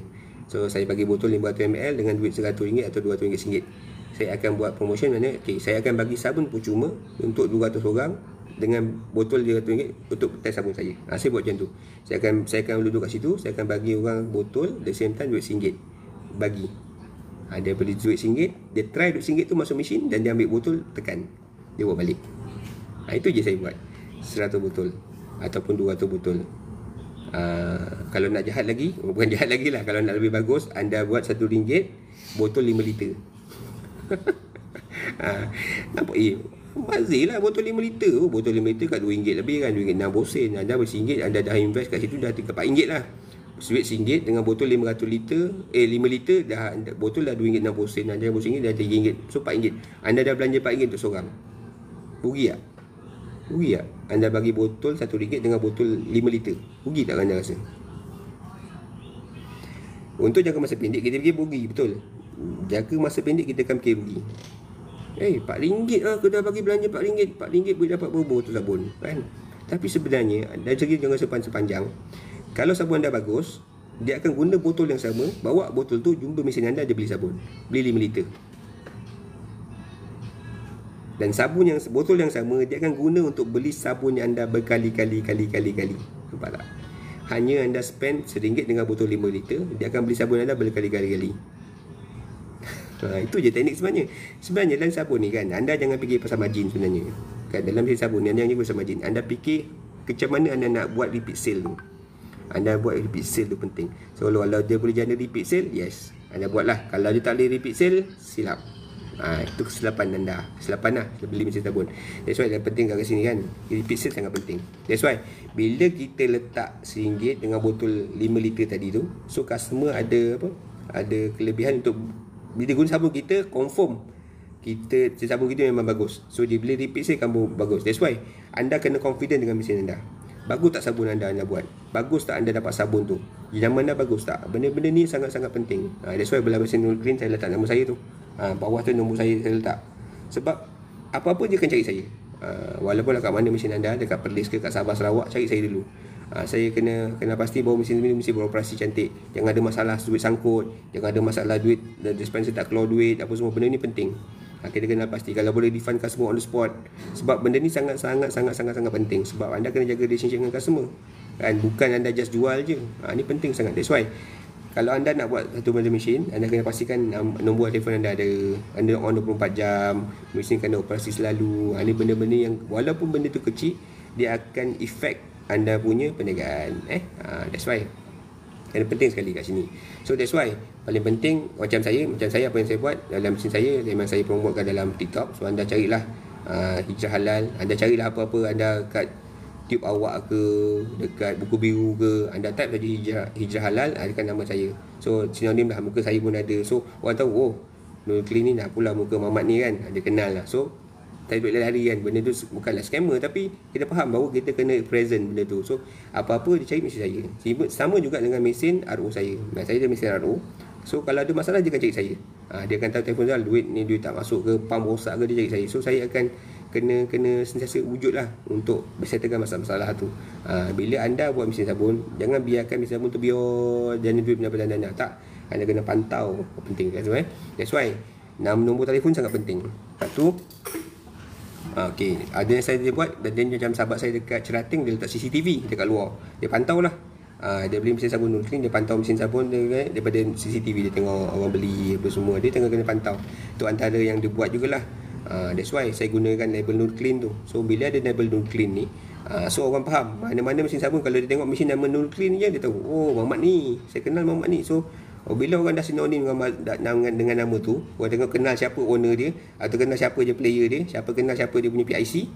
Speaker 2: So saya bagi botol 500ml dengan duit RM100 atau RM200. Saya akan buat promotion mana, saya akan bagi sabun percuma untuk 200 orang dengan botol RM200 untuk test sabun saya. Saya buat macam tu. Saya akan duduk kat situ, saya akan bagi orang botol, the same time duit RM1. Bagi. Dia beli duit RM1, dia try duit RM1 tu masuk mesin dan dia ambil botol, tekan. Dia buat balik. Itu je saya buat. 100 botol ataupun 200 botol. Kalau nak jahat lagi, bukan jahat lagi lah, kalau nak lebih bagus, anda buat RM1 botol 5 liter. Nampak bazir lah botol 5 liter. Botol 5 liter kat RM2 lebih kan, RM2.60. Anda RM1, anda dah invest kat situ dah RM4 lah. Duit RM1 dengan botol 500 liter 5 liter dah, botol dah RM2.60. Anda RM1 dah RM3. So RM4. Anda dah belanja RM4 untuk seorang. Rugi tak? Rugi tak? Anda bagi botol RM1 dengan botol 5 liter. Rugi tak anda rasa? Untuk jangka masa pendek kita fikir rugi, betul. Jangka masa pendek kita akan fikir rugi. RM4 lah, aku dah bagi belanja RM4. RM4 boleh dapat berapa botol sabun kan? Tapi sebenarnya dari segi jangka sepanjang, kalau sabun anda bagus, dia akan guna botol yang sama, bawa botol tu jumpa mesin anda, dia beli sabun, beli 5 liter. Dan sabun yang botol yang sama dia akan guna untuk beli sabun yang anda berkali-kali. Nampak tak? Hanya anda spend RM1 dengan botol 5 liter, dia akan beli sabun anda berkali-kali. Itu je teknik sebenarnya. Sebenarnya dalam sabun ni kan, anda jangan fikir pasal margin sebenarnya. Kan dalam sabun ni anda jangan fikir pasal margin. Anda fikir macam mana anda nak buat repeat sale tu. Anda buat repeat sale tu penting. So kalau dia boleh jana repeat sale, yes, anda buatlah. Kalau dia tak boleh repeat sale, silap. Itu kesilapan anda. Kesilapan lah beli mesin sabun. That's why yang penting kat sini kan, repeat sale sangat penting. That's why bila kita letak RM1 dengan botol 5 liter tadi tu, so customer ada kelebihan untuk bila guna sabun kita, confirm sabun kita memang bagus. So dia bila repeat sale kamu bagus. That's why anda kena confident dengan mesin anda. Bagus tak sabun anda buat? Bagus tak anda dapat sabun tu? Jenama anda bagus tak? Benda-benda ni sangat-sangat penting. That's why belah mesin green saya letak nama saya tu. Bawah tu nombor saya letak. Sebab apa-apa dia akan cari saya. Walaupun kat mana mesin anda, dekat Perlis ke kat Sabah Sarawak, cari saya dulu. Saya kena pasti bawa mesin ini mesti beroperasi cantik. Jangan ada masalah duit sangkut, jangan ada masalah duit dispenser tak keluar duit, apa semua benda ni penting. Kita kena pasti kalau boleh refund customer on the spot. Sebab benda ni sangat penting. Sebab anda kena jaga relationship dengan customer. Kan bukan anda just jual je. Ni penting sangat. That's why kalau anda nak buat satu benda mesin, anda kena pastikan nombor telefon anda ada on 24 jam, mesin kena operasi selalu. Ni benda-benda yang walaupun benda tu kecil, dia akan efek anda punya perniagaan. That's why yang penting sekali kat sini. So that's why paling penting macam saya apa yang saya buat dalam mesin saya, memang saya promotekan dalam TikTok. So anda carilah hijrah halal, anda carilah apa-apa anda kat tube awak ke, dekat buku biru ke, anda type saja hijrah halal, ada nama saya. So sinonim lah, muka saya pun ada. So orang tahu, Nurul Clean ni nak pula muka Mamat ni kan, ada kenal lah. So tak duit lari kan, benda tu bukanlah scammer, tapi kita faham bahawa kita kena present benda tu. So apa-apa dia cari mesin saya. Sama juga dengan mesin RO saya. Saya ada mesin RO. So kalau ada masalah dia akan cari saya. Dia akan tahu telefon saya, duit ni duit tak masuk ke, pump rosak ke, dia cari saya. So saya akan kena sentiasa wujud lah untuk bersettlekan masalah-masalah tu. Bila anda buat mesin sabun, jangan biarkan mesin sabun tu biar jana duit pendapatan anda. Tak, anda kena pantau. Penting kan. That's why nombor telefon sangat penting. Satu, Okey, ada yang saya dia buat, dan dia macam sahabat saya dekat Cerating, dia letak CCTV dekat luar. Dia pantau lah. Dia beli mesin sabun Nurclean, dia pantau mesin sabun dia daripada CCTV, dia tengok orang beli apa semua, dia tengah kena pantau. Itu antara yang dia buat jugalah. That's why saya gunakan label Nurclean tu. So bila ada label Nurclean ni, so orang faham mana-mana mesin sabun, kalau dia tengok mesin nama Nurclean je, dia tahu, oh Muhammad ni, saya kenal Muhammad ni. So bila orang dah sinonim dengan nama tu, orang tengok kenal siapa owner dia, atau kenal siapa je player dia, kenal siapa dia punya PIC,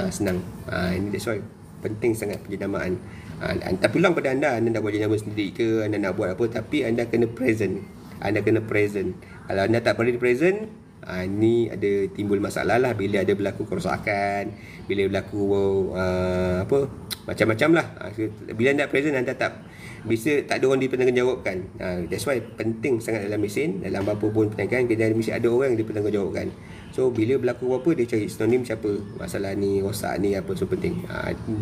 Speaker 2: senang. Ini that's why penting sangat penjenamaan. Tak pulang pada anda nak buat jenama sendiri ke, anda nak buat apa, tapi anda kena present. Kalau anda tak boleh present, ni ada timbul masalah lah. Bila ada berlaku kerosakan, bila berlaku macam-macam lah. Bila anda present, anda tak ada orang dipertanggungjawabkan. That's why penting sangat dalam mesin, dalam apa pun perniagaan, kita mesti ada orang yang dipertanggungjawabkan. So bila berlaku apa, dia cari sinonim siapa, masalah ni, rosak ni, apa. So penting,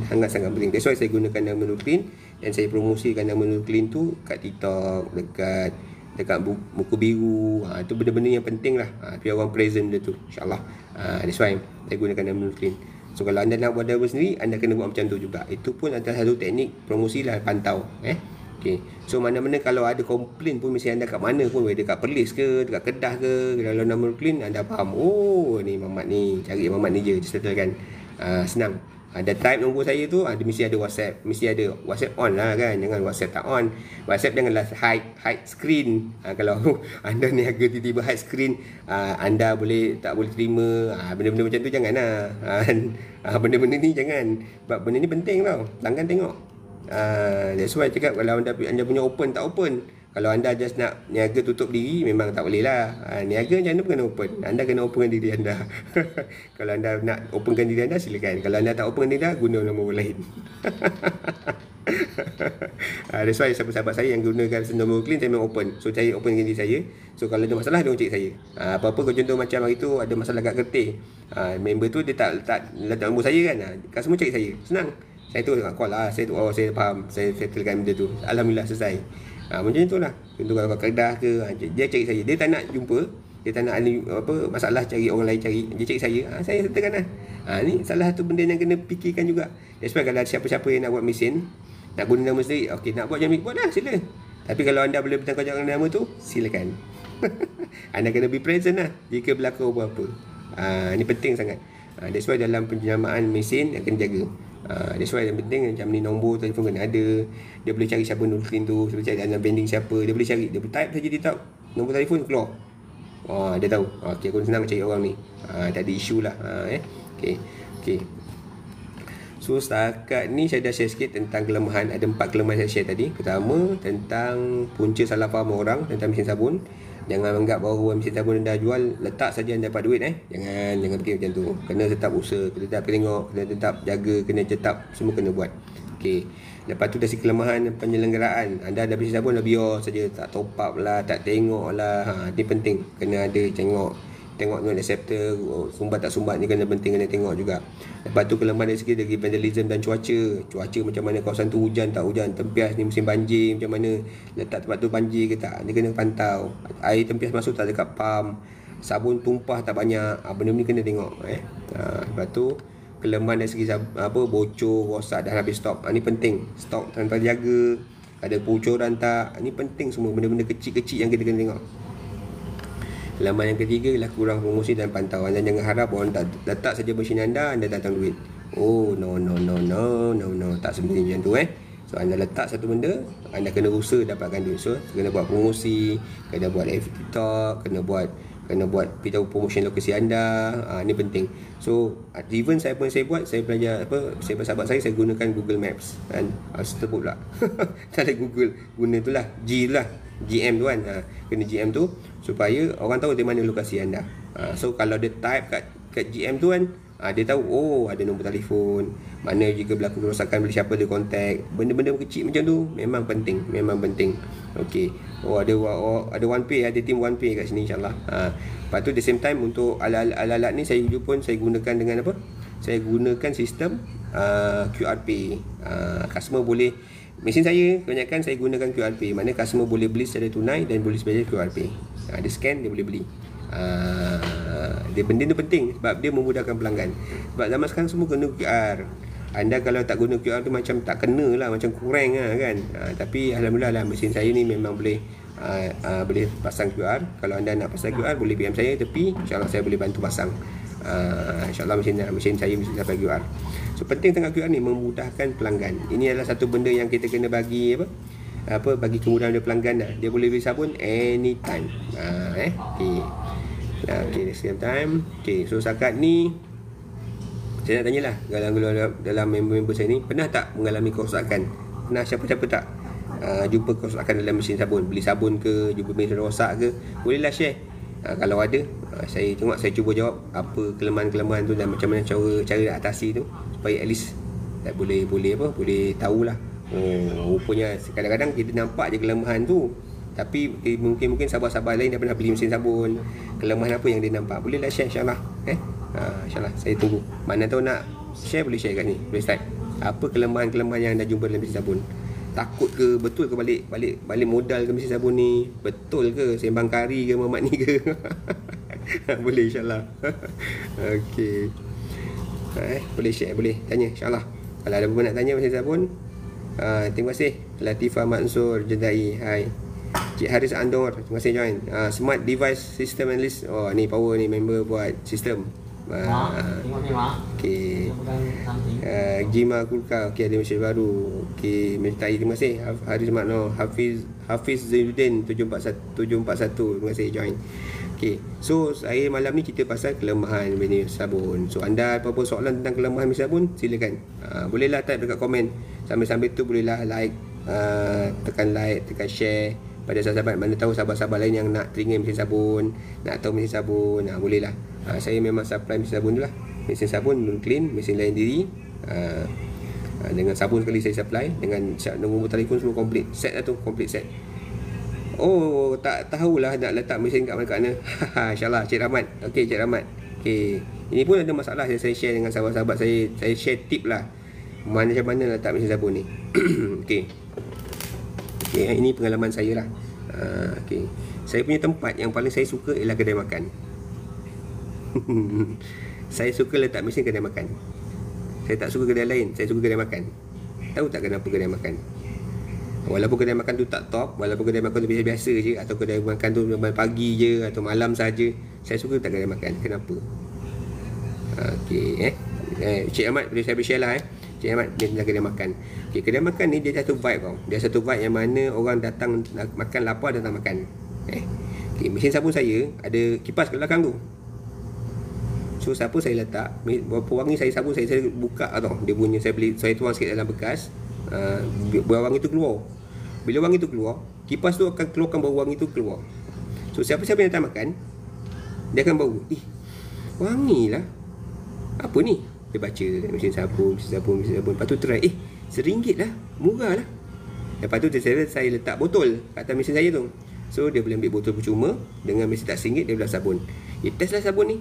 Speaker 2: sangat-sangat penting. That's why saya gunakan nama Nurclean, dan saya promosikan nama Nurclean tu kat TikTok, dekat buku biru. Itu benda-benda yang penting lah. Biar orang present benda tu, insyaAllah. That's why saya gunakan nama Nurclean. So kalau anda nak buat dapur sendiri, anda kena buat macam tu juga. Itu pun adalah satu teknik promosi lah, pantau. Okay. So mana-mana kalau ada komplain pun, mesti anda kat mana pun, dekat Perlis ke, dekat Kedah ke, kalau nama Nurclean, anda faham, oh ni Mamat ni, cari Mamat ni je, settlekan. Senang. Ada type nombor saya tu, mesti ada WhatsApp. Mesti ada WhatsApp on lah kan. Jangan WhatsApp tak on. WhatsApp janganlah hide screen. Kalau anda niaga tiba-tiba hide screen, anda tak boleh terima. Benda-benda macam tu janganlah. Benda-benda ni jangan. Sebab benda ni penting tau. Pelanggan tengok. That's why cakap, kalau anda punya open tak open. Kalau anda just nak niaga tutup diri, memang tak boleh lah. Niaga macam mana pun kena open. Anda kena openkan diri anda. Kalau anda nak openkan diri anda, silakan. Kalau anda tak openkan diri anda, guna nama orang lain. That's why sahabat-sahabat saya yang gunakan nama Nurclean, saya memang open. So saya openkan diri saya. So kalau ada masalah, dia orang cek saya. Apa-apa, contoh macam hari tu ada masalah kat Kertih, member tu dia tak letak nombor saya kan. Customer cek saya, senang. Saya tu call lah, saya faham, saya settlekan benda tu. Alhamdulillah selesai. Macam itulah. Contoh kalau Kedah ke, dia cari saya. Dia tak nak jumpa, dia tak nak masalah cari orang lain cari. Dia cari saya, saya settlekan lah. Ni salah satu benda yang kena fikirkan juga. That's why kalau siapa-siapa yang nak buat mesin, nak guna nama sendiri, okey, nak buat macam ni, buat lah, sila. Tapi kalau anda boleh bertanggungjawab dengan nama tu, silakan. Anda kena be present lah jika berlaku apa-apa. Ni penting sangat. That's why dalam penjenamaan mesin akan jaga. That's why yang penting macam ni, nombor telefon kena ada. Dia boleh cari siapa Nurclean tu, dia boleh cari dalam branding siapa, dia boleh cari, dia type saja, dia tahu nombor telefon keluar. Dia tahu. Okey, aku senang cari orang ni. Tak ada isu lah. Okay. So setakat ni saya dah share sikit tentang kelemahan. Ada 4 kelemahan saya share tadi. Pertama, tentang punca salah faham orang tentang mesin sabun. Jangan anggap bahawa mesin sabun anda jual, letak saja anda dapat duit. Jangan fikir macam tu. Kena tetap usaha, kena tetap tengok, kena tetap jaga, kena tetap, semua kena buat. Okey. Lepas tu dari kelemahan penyelenggaraan. Anda ada mesin sabun, biar saja, tak top up lah, tak tengok lah. Ini penting. Kena ada tengok note acceptor, sumbat tak sumbat ni kena penting, kena tengok juga. Lepas tu kelemahan dari segi dari vandalism dan cuaca macam mana, kawasan tu hujan tak hujan, tempias ni musim banjir macam mana, letak tempat tu banjir ke tak, dia kena pantau. Air tempias masuk tak dekat pump, sabun tumpah tak banyak, benda ni kena tengok. Lepas tu kelemahan dari segi bocor, rosak dan habis stok. Ni penting, stok tanpa jaga, ada bocoran tak, ni penting semua, benda-benda kecil-kecil yang kita kena tengok. Kelemahan yang ketiga ialah kurang promosi dan pantauan. Anda jangan harap orang letak saja mesin anda datang duit. No. Tak seperti macam tu. So anda letak satu benda, anda kena usaha dapatkan duit. So kena buat promosi, kena buat TikTok, kena buat beritahu promotion lokasi anda. Ni penting. So even saya buat, saya belajar saya sahabat saya gunakan Google Maps kan. Sebut pula. Tak ada Google, guna itulah GM tu kan. Kena GM tu supaya orang tahu di mana lokasi anda. So kalau dia type kat GM tu kan, dia tahu ada nombor telefon, mana jika berlaku kerosakan boleh siapa dia kontak. Benda-benda kecil macam tu memang penting. Okey. Ada OnePay, ada tim OnePay kat sini insya-Allah. Lepas tu the same time untuk alat-alat ni saya gunakan dengan apa? Saya gunakan sistem QR Pay. Customer boleh, mesin saya kebanyakan saya gunakan QR Pay. Mana customer boleh beli secara tunai dan boleh sebagai QR Pay. Dia scan, dia boleh beli. Benda ni penting sebab dia memudahkan pelanggan. Sebab zaman sekarang semua guna QR. Anda kalau tak guna QR tu macam tak kena lah, macam kurang lah kan. Tapi alhamdulillah lah, mesin saya ni memang boleh boleh pasang QR. Kalau anda nak pasang QR, boleh PM saya tepi, insyaAllah saya boleh bantu pasang. InsyaAllah mesin saya mesin sampai QR. So penting sangat QR ni memudahkan pelanggan. Ini adalah satu benda yang kita kena bagi bagi kemudahan dari pelanggan dah. Dia boleh beli sabun anytime. Okay, same time. Okay, so setakat ni saya nak tanyalah, dalam member-member saya ni pernah tak mengalami kerosakan? Pernah siapa-siapa tak jumpa kerosakan dalam mesin sabun? Beli sabun ke, jumpa mesin rosak ke? Bolehlah share. Kalau ada, saya cuba jawab apa kelemahan-kelemahan tu dan macam mana cara nak atasi tu, supaya at least boleh tahulah. Rupanya kadang-kadang kita nampak je kelemahan tu, tapi mungkin sahabat-sahabat lain dah pernah beli mesin sabun. Kelemahan apa yang dia nampak, bolehlah share insyaAllah. InsyaAllah saya tunggu. Mana tahu nak share, boleh share kat ni, boleh start. Apa kelemahan-kelemahan yang anda jumpa dalam mesin sabun? Takut ke? Betul ke balik modal ke mesin sabun ni? Betul ke? Sembang kari ke mamak ni ke? Boleh insyaAllah. Okay, boleh share, boleh tanya insyaAllah. Kalau ada apa nak tanya mesin sabun. Terima kasih Latifah Mansur Jedai. Hai Cik Haris Andor, terima kasih join. Smart Device System Analyst. Oh ni power ni, member buat sistem. Okay. Jima Kulka. Okay, ada mesej baru. Okay, mencintai. Terima kasih Haris Makno. Hafiz Zainuddin 741. Terima kasih join. Okay, so saya malam ni kita pasal kelemahan mesin sabun. So anda apa-apa soalan tentang kelemahan mesin sabun, silakan. Bolehlah type dekat komen. Sambil-sambil tu bolehlah tekan like, tekan share pada sahabat-sahabat. Mana tahu sahabat-sahabat lain yang nak teringin mesin sabun, nak tahu mesin sabun, bolehlah. Saya memang supply mesin sabun tu lah. Mesin sabun clean, mesin lain diri, dengan sabun sekali saya supply, dengan nombor telefon semua komplit. Set lah tu, komplit set. Oh, tak tahulah nak letak mesin kat mana. InsyaAllah Cik Rahmat. Okay Cik Rahmat. Okay, ini pun ada masalah yang saya share dengan sahabat-sahabat saya. Saya share tip lah macam mana letak mesin sabun ni. Okay, ini pengalaman saya lah. Okay, saya punya tempat yang paling saya suka ialah kedai makan. Saya suka letak mesin kedai makan. Saya tak suka kedai lain, saya suka kedai makan. Tahu tak kenapa kedai makan? Walaupun kedai makan tu tak top, walaupun kedai makan tu biasa-biasa je, atau kedai makan tu pagi je atau malam saja, saya suka letak kedai makan. Kenapa? Okay, Cik Ahmad, boleh saya share lah. Cik Ahmad, dia tentang kedai makan. Okay, kedai makan ni dia satu vibe tau. Dia satu vibe yang mana orang datang makan lapar, datang makan. Okay, mesin sabun saya ada kipas kat belakang tu. So siapa saya letak, berapa wangi saya sabun saya buka tau. Dia punya, saya tuang sikit dalam bekas. Wangi tu keluar. Bila wangi tu keluar, kipas tu akan keluarkan bau wangi tu keluar. So siapa-siapa yang datang makan, dia akan bau, wangi lah. Apa ni? Dia baca mesin sabun. Lepas tu try, RM1 lah, murah lah. Lepas tu saya letak botol kat atas mesin saya tu. So dia boleh ambil botol percuma. Dengan mesin tak RM1, dia boleh sabun. Dia test lah sabun ni.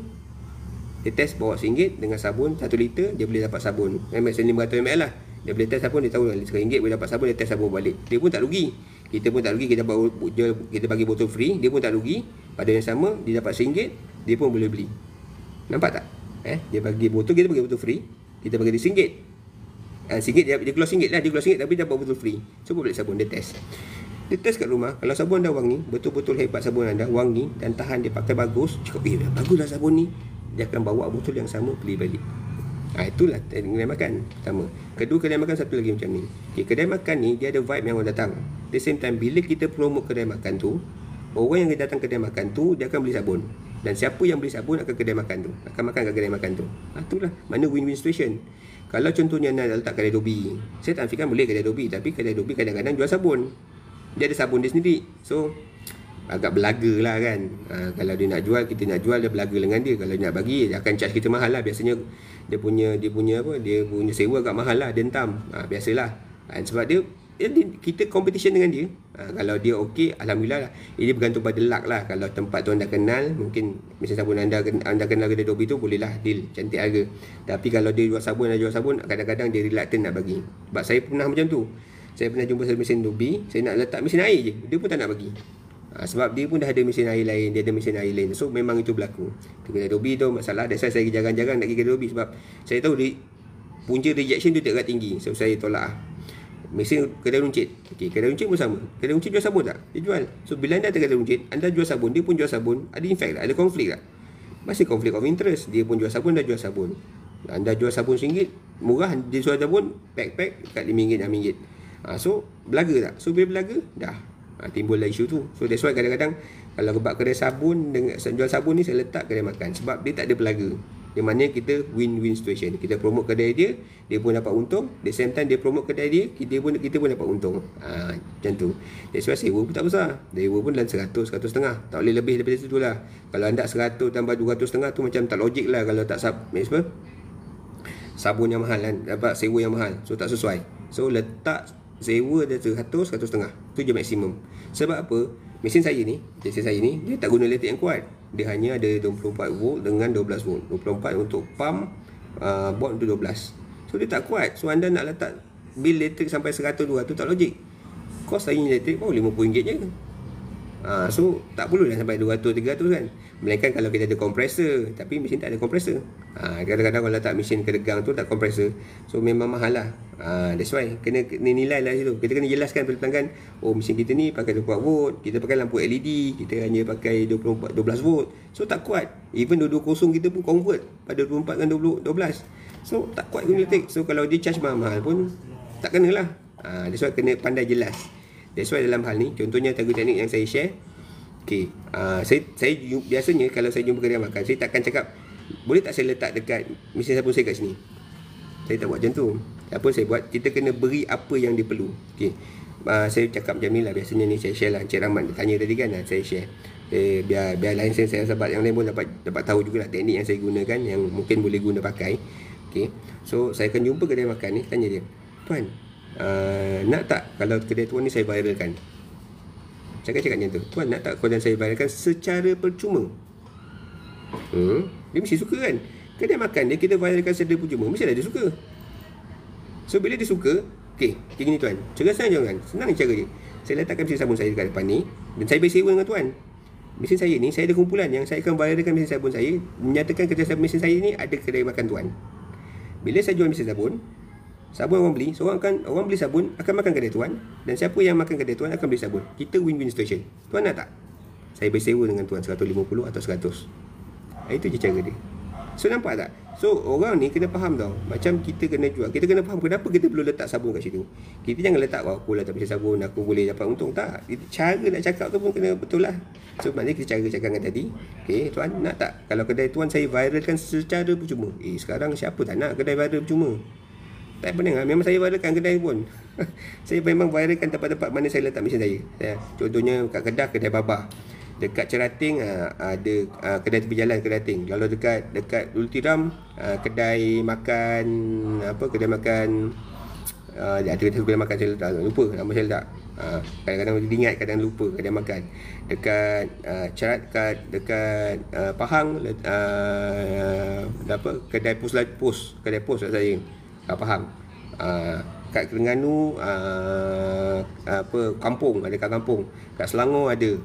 Speaker 2: Dia test bawa RM1 dengan sabun 1 liter, dia boleh dapat sabun 500ml lah. Dia boleh test sabun, dia tahu RM1 boleh dapat sabun, dia test sabun balik. Dia pun tak rugi. Kita pun tak rugi, kita bagi botol free, dia pun tak rugi. Pada yang sama, dia dapat RM1, dia pun boleh beli. Nampak tak? Dia bagi botol, kita bagi botol free, kita bagi dia RM1. RM1, dia keluar RM1 lah, dia keluar RM1 tapi dapat botol free. Cuba balik sabun, dia test. Dia test kat rumah, kalau sabun anda wangi, betul-betul hebat sabun anda, wangi dan tahan, dia pakai bagus, cakap, baguslah sabun ni. Dia akan bawa botol yang sama, beli balik. Itulah kedai makan pertama. Kedua, kedai makan satu lagi macam ni. Okay, kedai makan ni dia ada vibe yang orang datang. At the same time, bila kita promote kedai makan tu, orang yang datang kedai makan tu, dia akan beli sabun. Dan siapa yang beli sabun akan kedai makan tu, akan makan kat kedai makan tu. Itulah mana win-win situation. Kalau contohnya anda letak kedai Dobi, saya tak fikirkan boleh kedai Dobi, tapi kedai Dobi kadang-kadang jual sabun. Dia ada sabun dia sendiri. So agak belaga lah kan. Kalau dia nak jual, kita nak jual, dia belaga dengan dia. Kalau dia nak bagi, dia akan charge kita mahal lah. Biasanya dia punya sewa agak mahal lah, dia hentam. Biasalah. Sebab kita competition dengan dia. Kalau dia okey, alhamdulillah lah. Ini bergantung pada luck lah. Kalau tempat tu anda kenal, mungkin mesin sabun anda kenal kedai Dobi tu, bolehlah deal cantik harga. Tapi kalau dia jual sabun, kadang-kadang dia reluctant nak bagi. Sebab saya pernah macam tu. Saya pernah jumpa mesin Dobi, saya nak letak mesin air je, dia pun tak nak bagi. Sebab dia pun dah ada mesin air lain, dia ada mesin air lain. So memang itu berlaku. Kedai Adobe tu masalah. That's why saya jarang-jarang nak pergi kedai Adobe, sebab saya tahu punca rejection tu agak tinggi. So saya tolak. Mesin kedai runcit. Okey, kedai runcit pun sama. Kedai runcit jual sabun tak? Dia jual. So bila anda kedai runcit, anda jual sabun, dia pun jual sabun, ada infect tak? Ada konflik tak? Masih konflik of interest. Dia pun jual sabun, dah jual sabun. Anda jual sabun RM1, murah, dia jual sabun pack kat RM5, RM6. So belaga tak? So bila belaga, dah timbullah isu tu. So that's why kadang-kadang kalau bab kedai sabun dengan jual sabun ni, saya letak kedai makan, sebab dia tak ada pelaga. Di mana kita win-win situation. Kita promote kedai dia, dia pun dapat untung. At the same time dia promote kedai dia, kita pun dapat untung. Macam tu. That's why sewa pun tak besar. Sewa pun dalam 100, 100.5. Tak boleh lebih daripada situ lah. Kalau anda 100 tambah 200.5 tu macam tak logik lah. Kalau tak sabun yang mahal kan, dapat sewa yang mahal. So tak sesuai. So letak sewa dia 100, 100.5. Tu je maksimum. Sebab apa? Mesin saya ni, dia tak guna elektrik yang kuat. Dia hanya ada 24 volt dengan 12 volt. 24 untuk pump, board untuk 12. So dia tak kuat. So anda nak letak bil elektrik sampai 100, 200 tak logik. Kos saya elektrik baru RM50 je. So tak perlu dah sampai 200, 300 kan. Melainkan kalau kita ada kompresor, tapi mesin tak ada kompresor. Kadang-kadang kalau letak mesin kedegang tu tak kompresor, so memang mahal lah. That's why kena nilai lah situ. Kita kena jelaskan pada pelanggan, oh mesin kita ni pakai 24 volt, kita pakai lampu LED, kita hanya pakai 12 volt. So tak kuat. Even 220 kita pun convert pada 24 dengan 12. So tak kuat guna elektrik. So kalau dia charge mahal pun tak kena lah. That's why kena pandai jelas. That's why dalam hal ni, contohnya teknik yang saya share. Okay, saya biasanya kalau saya jumpa kedai makan, saya takkan cakap, boleh tak saya letak dekat mesin sabun saya kat sini. Saya tak buat macam tu. Apa saya buat, kita kena beri apa yang dia perlu. Okay, saya cakap macam ni lah. Biasanya ni saya share lah. Encik Rahmat tanya tadi kan, saya share. Biar lain saya sahabat yang lain pun dapat tahu jugalah teknik yang saya gunakan, yang mungkin boleh guna pakai. Okay, so saya akan jumpa kedai makan ni, tanya dia, tuan, nak tak kalau kedai tuan ni saya viralkan? Saya akan cakap macam tu, tuan nak tak kedai saya viralkan secara percuma? Dia mesti suka kan. Kedai makan dia kita viralkan secara percuma, mesti dia suka. So bila dia suka, okay gini tuan, ceraskan jangan, senang cara dia. Saya letakkan mesin sabun saya dekat depan ni, dan saya bersewa dengan tuan. Mesin saya ni, saya ada kumpulan yang saya akan viralkan mesin sabun saya, menyatakan kedai mesin saya ni ada kedai makan tuan. Bila saya jual mesin sabun orang beli, orang beli sabun akan makan kedai tuan, dan siapa yang makan kedai tuan akan beli sabun. Kita win-win situation. Tuan nak tak? Saya bersewa dengan tuan 150 atau 100. Itu je cara dia. So nampak tak? So orang ni kena faham tau. Macam kita kena jual, kita kena faham kenapa kita perlu letak sabun kat situ. Kita jangan letak, aku letak mesin sabun aku boleh dapat untung. Tak. Cara nak cakap tu pun kena betul lah. So maknanya kita cara cakap dengan tadi, okay, tuan nak tak kalau kedai tuan saya viralkan secara percuma? Sekarang siapa tak nak kedai viral percuma? Tak pening lah. Memang saya viralkan kedai pun. Saya memang viralkan tempat-tempat mana saya letak mesin saya. Contohnya kat Kedah, kedai Babah. Dekat Cerating ada kedai tepi jalan Cerating. Kalau dekat Dul Tiram, kedai makan kedai makan ada kedai makan saya lupa nama saya letak. Kadang-kadang ingat, kadang lupa kedai makan. Dekat dekat Pahang kedai pos kat saya. Faham. Kat Terengganu kampung, ada kat kampung. Kat Selangor ada.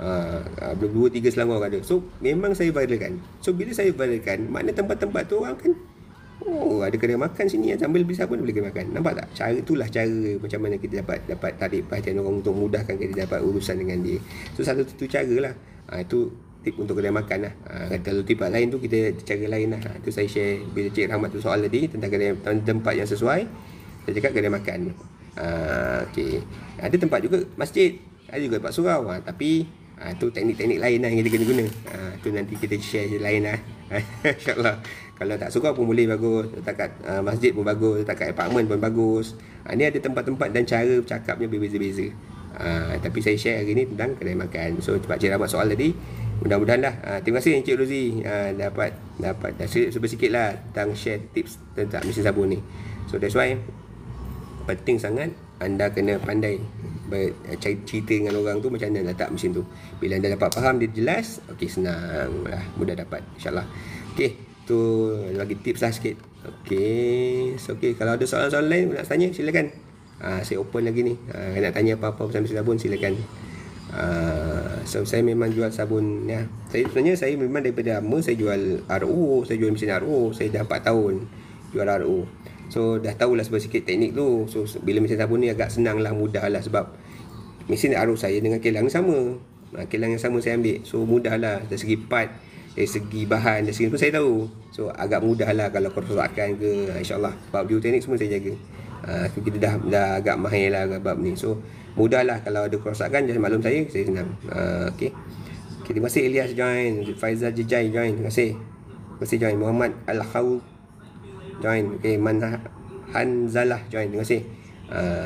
Speaker 2: 2-3 Selangor ada. So memang saya viralkan. So bila saya viralkan, makna tempat-tempat tu orang kan, oh ada kedai makan sini, sambil beli sabun boleh kedai makan. Nampak tak? Cara itulah cara macam mana kita dapat tarik perhatian orang untuk mudahkan kita dapat urusan dengan dia. So satu cara lah. Itu tip untuk kedai makan lah. Kalau tip lain tu kita cara lain lah. Itu saya share bila Cik Rahmat tu soal tadi tentang kedai tempat yang sesuai. Saya cakap kedai makan. Okay. Ada tempat juga masjid, ada juga tempat surau. Tapi tu teknik-teknik lain lah yang kita kena guna. Tu nanti kita share je lain lah. InsyaAllah. Kalau tak surau pun boleh bagus, letak kat masjid pun bagus, letak kat apartmen pun bagus. Ni ada tempat-tempat dan cara cakapnya berbeza-beza. Tapi saya share hari ni tentang kedai makan. So Pak Cik Rahmat soal tadi, mudah-mudahan lah. Terima kasih Encik Rozi, dapat sedikit lah tentang share tips tentang mesin sabun ni. So that's why penting sangat anda kena pandai cerita dengan orang tu macam mana letak mesin tu. Bila anda dapat faham, dia jelas, okey, senang lah, mudah dapat, insyaAllah. Okey, tu lagi tips lah sikit. Okey, so kalau ada soalan-soalan lain nak tanya, silakan. Saya open lagi ni. Nak tanya apa-apa pasal mesin sabun, silakan. So saya memang jual sabun ya. Saya memang daripada lama saya jual RO, saya jual mesin RO. Saya dah 4 tahun jual RO. So dah tahulah sedikit teknik tu. So bila mesin sabun ni agak senang lah, mudah lah, sebab mesin RO saya dengan kilang sama. Kilang yang sama saya ambil. So mudah lah dari segi part, dari segi bahan, dari segi tu saya tahu. So agak mudah lah kalau kerosakan ke, insyaAllah. Sebab geoteknik semua saya jaga. Kita dah agak mahir lah bab ni. So mudah lah kalau ada kerosakan, jangan maklum saya senang. Okay, terima kasih Ilyas join, Faizal Jejai join, terima kasih join, Muhammad Al-Khaw join, okay, Hanzalah join, terima kasih.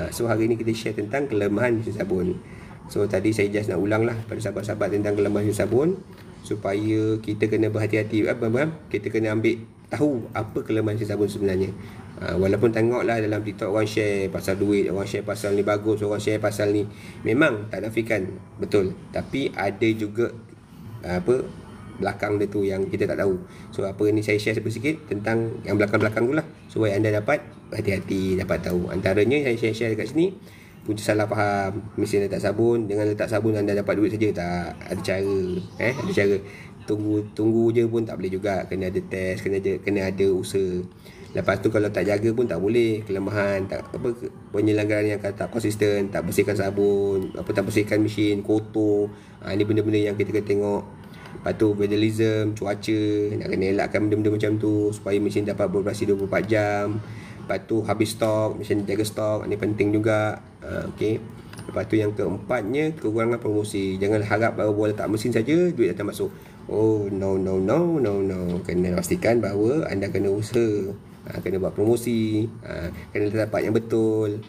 Speaker 2: So hari ni kita share tentang kelemahan mesin sabun. So tadi saya just nak ulang lah pada sahabat-sahabat tentang kelemahan mesin sabun, supaya kita kena berhati-hati. Kita kena ambil tahu apa kelemahan mesin sabun sebenarnya. Walaupun tengoklah dalam TikTok orang share pasal duit, orang share pasal ni bagus, orang share pasal ni, memang tak nafikan, betul. Tapi ada juga belakang dia tu yang kita tak tahu. So apa ni saya share sedikit tentang yang belakang-belakang tu lah, supaya anda dapat hati-hati, dapat tahu. Antaranya saya share dekat sini, punca salah faham mesin letak sabun. Dengan letak sabun anda dapat duit saja, tak ada cara. Ada cara. Tunggu je pun tak boleh juga, kena ada test, kena ada usaha. Lepas tu kalau tak jaga pun tak boleh. Kelemahan, penyelenggaraan yang tak konsisten, tak bersihkan sabun, tak bersihkan mesin, kotor. Ini benda-benda yang kita kena tengok. Lepas tu vandalism, cuaca, nak kena elakkan benda-benda macam tu supaya mesin dapat beroperasi 24 jam. Lepas tu habis stok, mesin jaga stok, ini penting juga. Okay. Lepas tu yang keempatnya, kekurangan promosi. Jangan harap bahawa letak mesin saja duit datang masuk. Oh no. Kena pastikan bahawa anda kena usaha, kena buat promosi, kena letak tempat yang betul.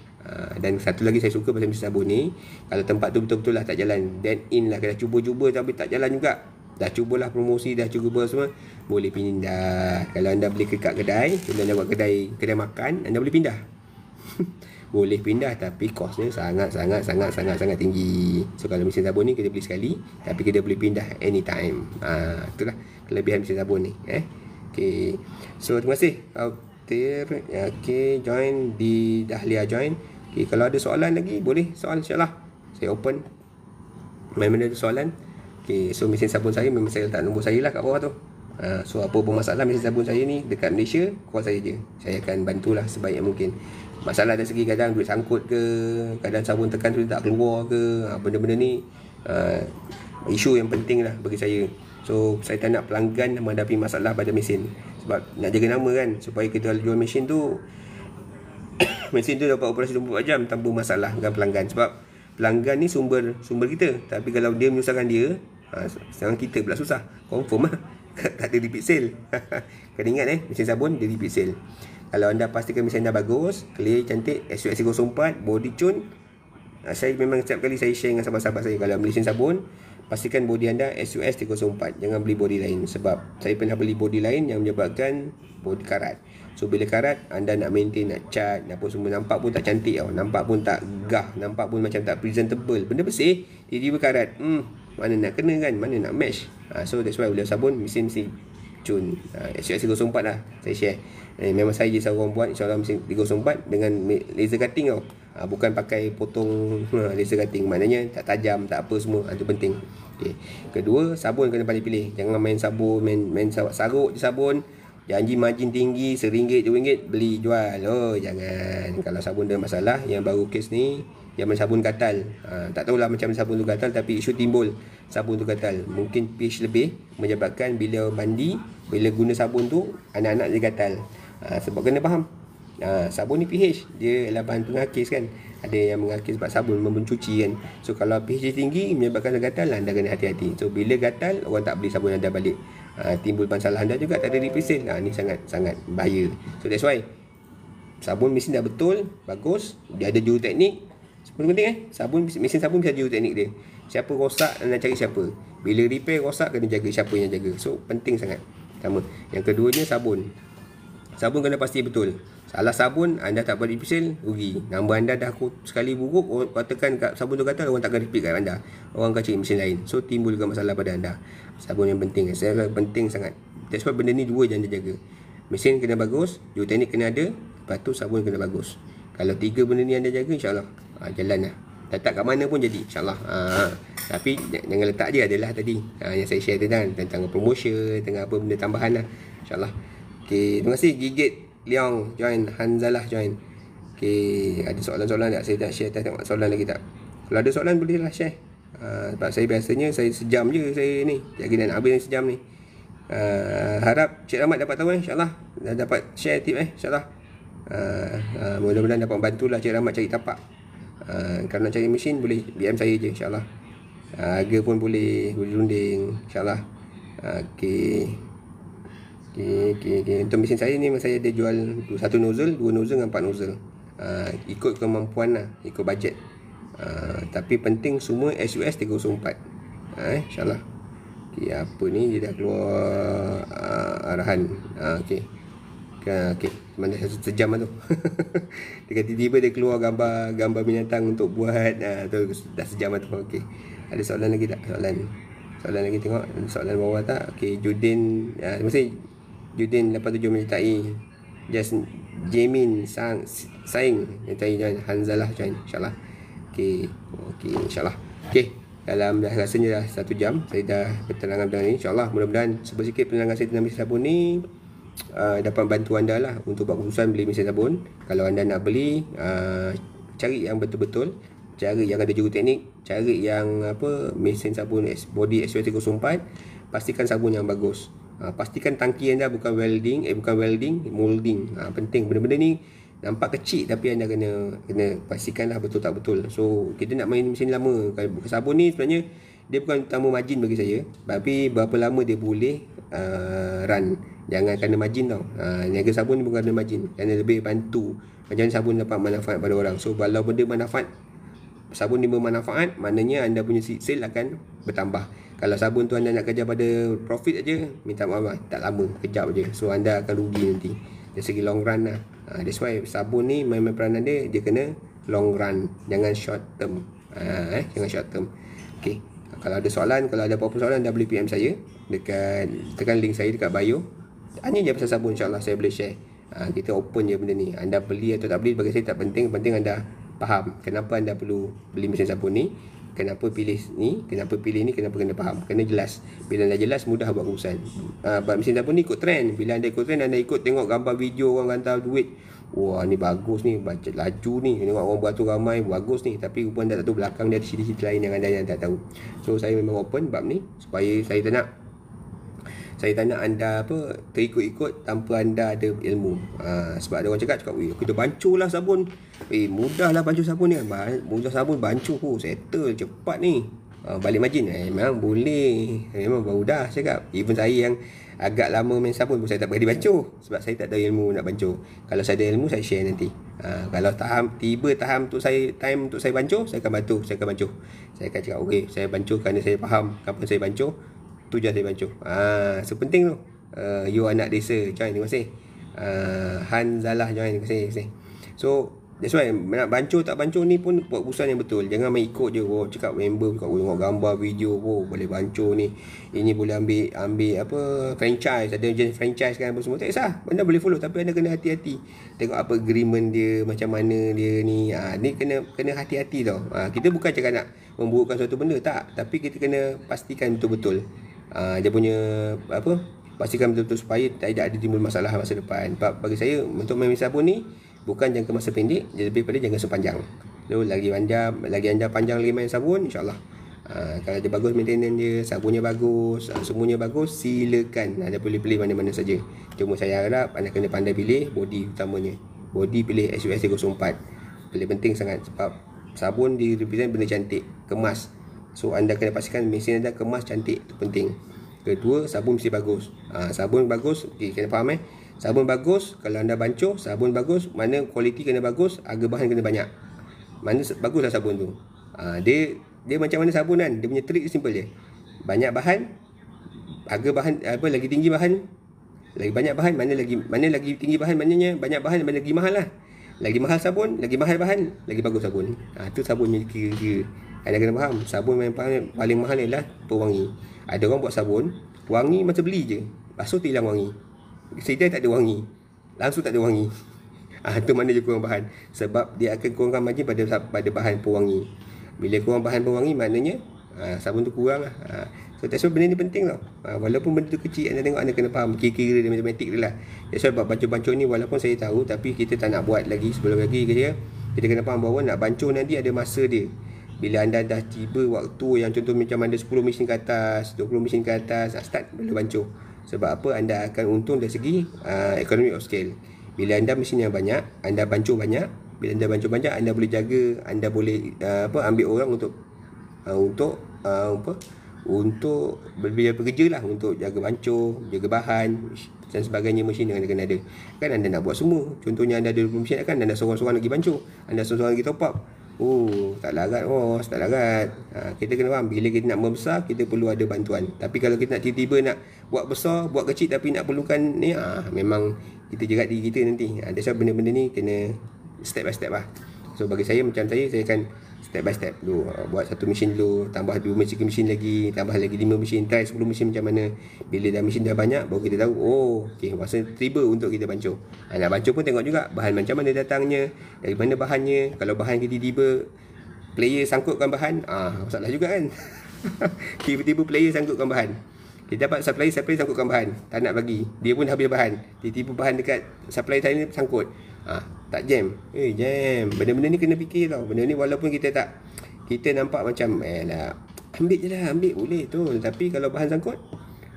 Speaker 2: Dan satu lagi saya suka pasal mesin sabun ni, kalau tempat tu betul-betul lah tak jalan, then in lah. Kena cuba-cuba tapi tak jalan juga, dah cubalah promosi, dah cuba semua, boleh pindah. Kalau anda beli kat kedai, bila anda buat kedai makan, anda boleh pindah. Boleh pindah, tapi kosnya sangat tinggi. So kalau mesin sabun ni kita beli sekali, tapi kita boleh pindah anytime. Itulah kelebihan mesin sabun ni. Okay. So terima kasih okay, join di Dahlia join. Okay, kalau ada soalan lagi boleh soal, insyaAllah saya open. Mana-mana ada soalan. Okay, so mesin sabun saya memang saya letak nombor saya lah kat bawah tu. So apa pun masalah mesin sabun saya ni dekat Malaysia, call saya je. Saya akan bantulah sebaik yang mungkin. Masalah dari segi kadang duit sangkut ke, kadang sabun tekan tu tak keluar ke, benda-benda ni isu yang penting lah bagi saya. So saya tak nak pelanggan menghadapi masalah pada mesin, sebab nak jaga nama kan, supaya kita jual mesin tu mesin tu dapat operasi 24 jam tanpa masalah dengan pelanggan. Sebab pelanggan ni sumber kita, tapi kalau dia menyusahkan dia, sekarang kita pula susah. Confirm lah tak ada repeat sale. Kena ingat mesin sabun dia repeat sale. Kalau anda pastikan mesin anda bagus, clear, cantik, SUS 304, body tune, saya memang setiap kali saya share dengan sahabat-sahabat saya, kalau beli mesin sabun, pastikan body anda SUS 304, jangan beli body lain. Sebab saya pernah beli body lain yang menyebabkan body karat. So bila karat, anda nak maintain, nak cat, apa semua, nampak pun tak cantik tau, nampak pun tak gah, nampak pun macam tak presentable. Benda bersih, tiba-tiba karat, mana nak kena kan, mana nak match. So that's why bila sabun, mesin tune SUS 304 lah saya share. Memang saya je seorang buat, insyaAllah mesin 304 dengan laser cutting tau. Bukan pakai potong laser cutting, maknanya tak tajam, tak apa semua. Itu penting. Okay. Kedua, sabun kena pandai pilih. Jangan main sabun, main saruk je sabun, janji margin tinggi, RM1, RM2, beli jual. Oh jangan. Kalau sabun ada masalah, yang baru kes ni yang sabun gatal. Tak tahulah macam sabun tu gatal, tapi isu timbul sabun tu gatal. Mungkin pH lebih menyebabkan bila mandi, bila guna sabun tu, anak-anak dia gatal. Sebab kena faham, sabun ni pH dia adalah bahan pengakis kan. Ada yang mengakis sebab sabun mencuci kan. So kalau pH tinggi menyebabkan gatal, anda kena hati-hati. So bila gatal, orang tak beli sabun anda balik. Timbul masalah anda juga, tak ada refill. Ni sangat bahaya. So that's why sabun mesin dah betul, bagus, dia ada juruteknik. Sebab penting sabun, mesin sabun bisa juruteknik dia. Siapa rosak, anda cari siapa. Bila repair rosak, kena jaga siapa yang jaga. So penting sangat. Pertama. Yang keduanya, sabun kena pasti betul. Salah sabun, anda tak buat refill, rugi. Nama anda dah sekali buruk, katakan kat sabun tu kata, orang takkan repeat kat anda, orang akan cari mesin lain. So timbul juga masalah pada anda. Sabun yang penting, saya rasa penting sangat. That's why benda ni dua je anda jaga. Mesin kena bagus, juruteknik kena ada, lepas tu sabun kena bagus. Kalau tiga benda ni anda jaga, insyaAllah jalan lah. Letak kat mana pun jadi, insyaAllah. Tapi jangan letak je adalah tadi yang saya share tentang promotion, tentang apa benda tambahan lah, insyaAllah. Okay, terima kasih Gigit Leong join, Hanzalah join. Okay, ada soalan-soalan tak? Saya nak share, tengok soalan lagi tak? Kalau ada soalan bolehlah share. Sebab saya biasanya saya sejam je saya ni, jadi nak habis sejam ni. Harap Cik Rahmat dapat tahu insyaAllah, dah dapat share tip insyaAllah. Mudah-mudahan dapat bantulah Cik Rahmat cari tapak. Kalau nak cari mesin boleh DM saya je insyaAllah. Harga pun boleh runding insyaAllah. Okay. Untuk mesin saya ni, saya ada jual 1 nozzle, 2 nozzle dengan 4 nozzle. Ikut kemampuan lah, ikut bajet. Tapi penting semua SUS 304. InsyaAllah. Okay, apa ni dia dah keluar arahan. Okay, mana sejam lah tu. Tiba-tiba dia keluar gambar binatang untuk buat. Tu dah sejam lah tu. Okay, ada soalan lagi tak? Soalan lagi, tengok soalan bawah tak? Okay, Judin, terima kasih Judin 87 menyertai. Just Jamin Saing menyertai join. Hanzalah join insyaAllah. Okay, insyaAllah. Okay, dalam dah rasanya dah 1 jam saya dah berterangan dengan ni. InsyaAllah mudah-mudahan sedikit penerangan saya tentang mesin sabun ni dapat bantu anda lah untuk buat keputusan beli mesin sabun. Kalau anda nak beli, cari yang betul-betul, cari yang ada juruteknik, cari yang mesin sabun body SUS 304. Pastikan sabun yang bagus. Pastikan tangki anda bukan welding, molding. Penting benda-benda ni nampak kecil tapi anda kena pastikanlah betul tak betul. So kita nak main mesin lama. Kalau sabun ni sebenarnya dia bukan tambah margin bagi saya, tapi berapa lama dia boleh run. Jangan kena margin tau. Niaga sabun ni bukan kena margin, kena lebih bantu macam sabun dapat manfaat pada orang. So kalau benda manfaat, sabun ni bermanfaat, maknanya anda punya sale akan bertambah. Kalau sabun tu anda nak kerja pada profit aja, minta maaf tak lama, kejap je. So anda akan rugi nanti dari segi long run lah. That's why sabun ni main peranan dia kena long run, jangan short term. Jangan short term. Okay, kalau ada soalan, kalau ada apa-apa soalan, anda boleh PM saya dekat, tekan link saya dekat bio. Tanya je pasal sabun, insyaAllah saya boleh share. Kita open je benda ni. Anda beli atau tak beli bagi saya tak penting. Penting anda faham kenapa anda perlu beli mesin sabun ni, kenapa pilih ni, kenapa pilih ni, kenapa kena faham, kena jelas. Bila anda jelas, mudah buat keputusan. Mesin sabun ni ikut trend. Bila anda ikut trend, anda ikut tengok gambar video orang hantar duit, wah ni bagus ni, baca laju ni, tengok orang beratur ramai, bagus ni. Tapi rupanya anda tak tahu belakang dia ada cerita lain yang anda tak tahu. So saya memang open bab ni supaya saya tak nak anda terikut-ikut tanpa anda ada ilmu. Sebab ada orang cakap aku dah bancuh lah sabun. Mudah lah bancuh sabun ni. Mudah sabun bancuh, settle cepat ni. Balik margin memang boleh. Memang baru dah cakap. Even saya yang agak lama main sabun pun saya tak berani bancuh, sebab saya tak ada ilmu nak bancuh. Kalau saya ada ilmu, saya share nanti. Kalau tiba time untuk saya bancuh, saya akan bantu, saya akan bancuh. Saya akan cakap okey, saya bancuh kerana saya faham kapan saya bancuh, tujuan saya bancuh. So penting tu. You anak desa join, terima kasih. Hanzalah join, terima kasih. So that's why nak bancuh tak bancuh ni pun buat keputusan yang betul. Jangan main ikut je. Cakap member, tengok gambar video, boleh bancuh ni, ini boleh ambil franchise, ada jenis franchise kan apa semua. Tak kisah, anda boleh follow, tapi anda kena hati-hati. Tengok apa agreement dia, macam mana dia ni. Ni kena hati-hati tau. Kita bukan cakap nak memburukkan suatu benda, tak, tapi kita kena pastikan betul-betul dia punya pastikan betul-betul supaya tidak ada timbul masalah masa depan. Sebab bagi saya, untuk main sabun ni bukan jangka masa pendek, lebih pada jangka sepanjang. So lagi anda panjang lagi main sabun, insyaAllah. Kalau dia bagus maintenance dia, sabunnya bagus, semuanya bagus, silakan anda boleh pilih mana-mana saja. Cuma saya harap anda kena pandai pilih body utamanya. Body pilih SUS 304. Paling penting sangat, sebab sabun dia represent benda cantik, kemas. So anda kena pastikan mesin anda kemas cantik, itu penting. Kedua, sabun mesti bagus. Sabun bagus, kena faham sabun bagus, kalau anda bancuh, sabun bagus, mana kualiti kena bagus, harga bahan kena banyak. Mana baguslah sabun tu. Dia macam mana sabun kan, dia punya trik simple je. Banyak bahan, harga bahan lagi tinggi bahan, lagi banyak bahan, mana lagi tinggi bahan, maknanya banyak bahan, mana lagi mahal lah. Lagi mahal sabun, lagi mahal bahan, lagi bagus sabun. Tu sabunnya kira-kira. Anda kena faham, sabun yang paling mahal adalah pewangi. Ada orang buat sabun, wangi macam beli je, basuh tu hilang wangi. Sedai tak ada wangi, langsung tak ada wangi. Tu mana je kurang bahan. Sebab dia akan kurangkan margin pada bahan pewangi. Bila kurang bahan pewangi, maknanya sabun tu kurang lah. So that's why benda ni penting tau. Walaupun benda tu kecil, anda tengok anda kena faham kira-kira dia, matematik dia lah. That's why buat bancuh-bancuh ni walaupun saya tahu, tapi kita tak nak buat lagi sebelum lagi kerja. Kita kena faham bahawa nak bancuh nanti ada masa dia. Bila anda dah tiba waktu yang contoh macam anda 10 mesin ke atas, 20 mesin ke atas, start boleh bancuh. Sebab apa? Anda akan untung dari segi economy of scale. Bila anda mesin yang banyak, anda bancuh banyak. Bila anda bancuh banyak, anda boleh jaga, anda boleh ambil orang untuk bekerja lah, untuk jaga bancuh, jaga bahan dan sebagainya. Mesin yang anda kena ada. Kan anda nak buat semua. Contohnya anda ada 20 mesin, kan anda seorang-seorang lagi bancuh, anda seorang-seorang lagi top up. Tak larat bos, tak larat. Kita kena faham, bila kita nak membesar, kita perlu ada bantuan. Tapi kalau kita nak tiba-tiba nak buat besar, buat kecil tapi nak perlukan ni, memang kita jerat diri kita nanti. That's why benda-benda ni kena step by step lah. So bagi saya, macam saya akan step by step dulu. Buat satu mesin dulu, tambah 2 mesin lagi, tambah lagi 5 mesin, try 10 mesin macam mana. Bila dah mesin dah banyak, baru kita tahu, okey, masa tiba untuk kita bancuh. Nak bancuh pun tengok juga bahan macam mana datangnya, dari mana bahannya. Kalau bahan kita tiba player sangkutkan bahan, masalah juga kan. Tiba-tiba player sangkutkan bahan, kita dapat supply sangkutkan bahan, tak nak bagi, dia pun habis bahan. Tiba-tiba bahan dekat supply tadi sangkut, tak jam. Jam. Benda-benda ni kena fikir tau. Benda ni walaupun kita nampak macam ambil je lah, ambil boleh tu. Tapi kalau bahan sangkut,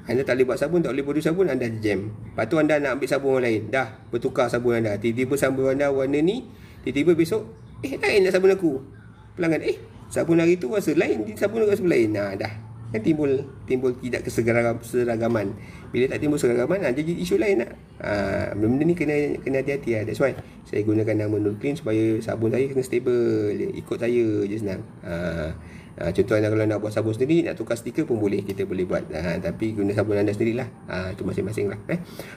Speaker 2: anda tak boleh buat sabun, tak boleh produce sabun, anda jam. Lepas tu anda nak ambil sabun orang lain, dah bertukar sabun anda. Tiba-tiba sabun anda warna ni, tiba-tiba besok lain nak sabun aku. Pelanggan, sabun hari tu rasa lain, sabun rasa lain. Dah kan timbul tidak keseragaman. Bila tak timbul seragaman, jadi isu lain lah. Benda ni kena hati-hati lah. That's why saya gunakan nama Nurclean, supaya sabun saya kena stable, ikut saya je senang. Contoh anda kalau nak buat sabun sendiri, nak tukar stiker pun boleh, kita boleh buat. Tapi guna sabun anda sendirilah. Itu masing-masing lah.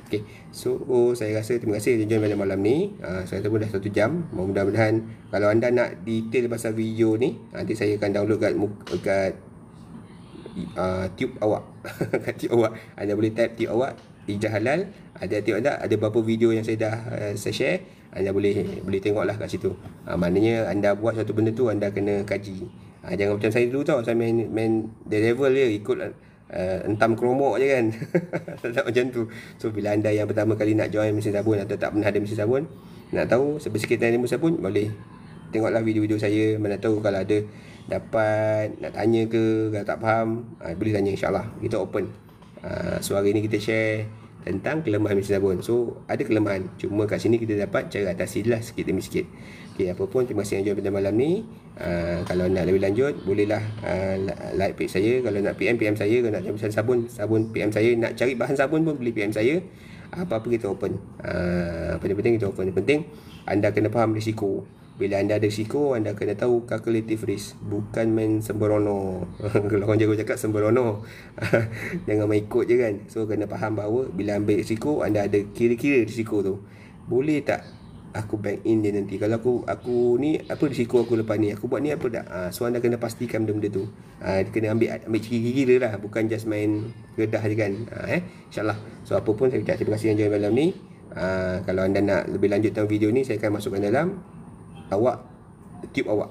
Speaker 2: Okay. So saya rasa terima kasih join pada malam ni. Saya tahu dah 1 jam. Mudah-mudahan kalau anda nak detail pasal video ni, nanti saya akan download kat tube awak. Kat tube awak anda boleh type tube awak Ijaz Halal, ada tube anda, ada beberapa video yang saya dah saya share. Anda boleh tengoklah kat situ. Maknanya anda buat satu benda tu, anda kena kaji. Jangan macam saya dulu tau, saya main the level je, ikut entam kromok je kan. Tak macam tu. So bila anda yang pertama kali nak join mesin sabun atau tak pernah ada mesin sabun, nak tahu sedikit tentang mesin sabun, boleh tengoklah video-video saya. Mana tahu kalau ada dapat nak tanya ke, kalau tak faham, boleh tanya, insyaAllah kita open. So hari ni kita share tentang kelemahan mesin sabun. So ada kelemahan, cuma kat sini kita dapat cara atasi lah sikit demi sikit. Okay, apa pun, terima kasih yang join pada malam ni. Kalau nak lebih lanjut, bolehlah like page saya. Kalau nak PM saya. Kalau nak cari sabun PM saya. Nak cari bahan sabun pun boleh PM saya. Apa-apa kita open. Penting-penting kita open. Yang penting anda kena faham risiko. Bila anda ada risiko, anda kena tahu calculative risk. Bukan main sembrono. Kalau orang jago cakap sembrono. Jangan main ikut je kan. So kena faham bahawa bila ambil risiko, anda ada kira-kira risiko tu. Boleh tak aku bank in dia nanti? Kalau aku ni, apa risiko aku lepas ni? Aku buat ni apa tak? So anda kena pastikan benda-benda tu. Kena ambil kira-kira lah. Bukan just main gedah je kan. InsyaAllah. So apa pun, saya ucap terima kasih yang join malam ni. Kalau anda nak lebih lanjut tentang video ni, saya akan masukkan dalam tube awak.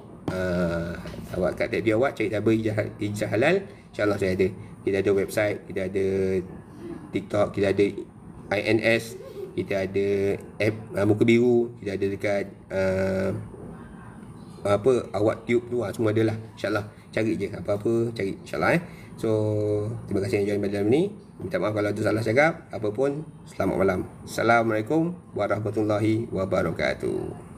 Speaker 2: Awak kat tab awak cari tabel Ijaz Halal, insyaAllah saya ada. Kita ada website, kita ada TikTok, kita ada INS, kita ada app muka biru, kita ada dekat awak tube tu, semua ada lah. InsyaAllah cari je, apa-apa cari, insyaAllah. So terima kasih yang join malam ni. Minta maaf kalau ada salah cakap. Apa pun, selamat malam. Assalamualaikum warahmatullahi wabarakatuh.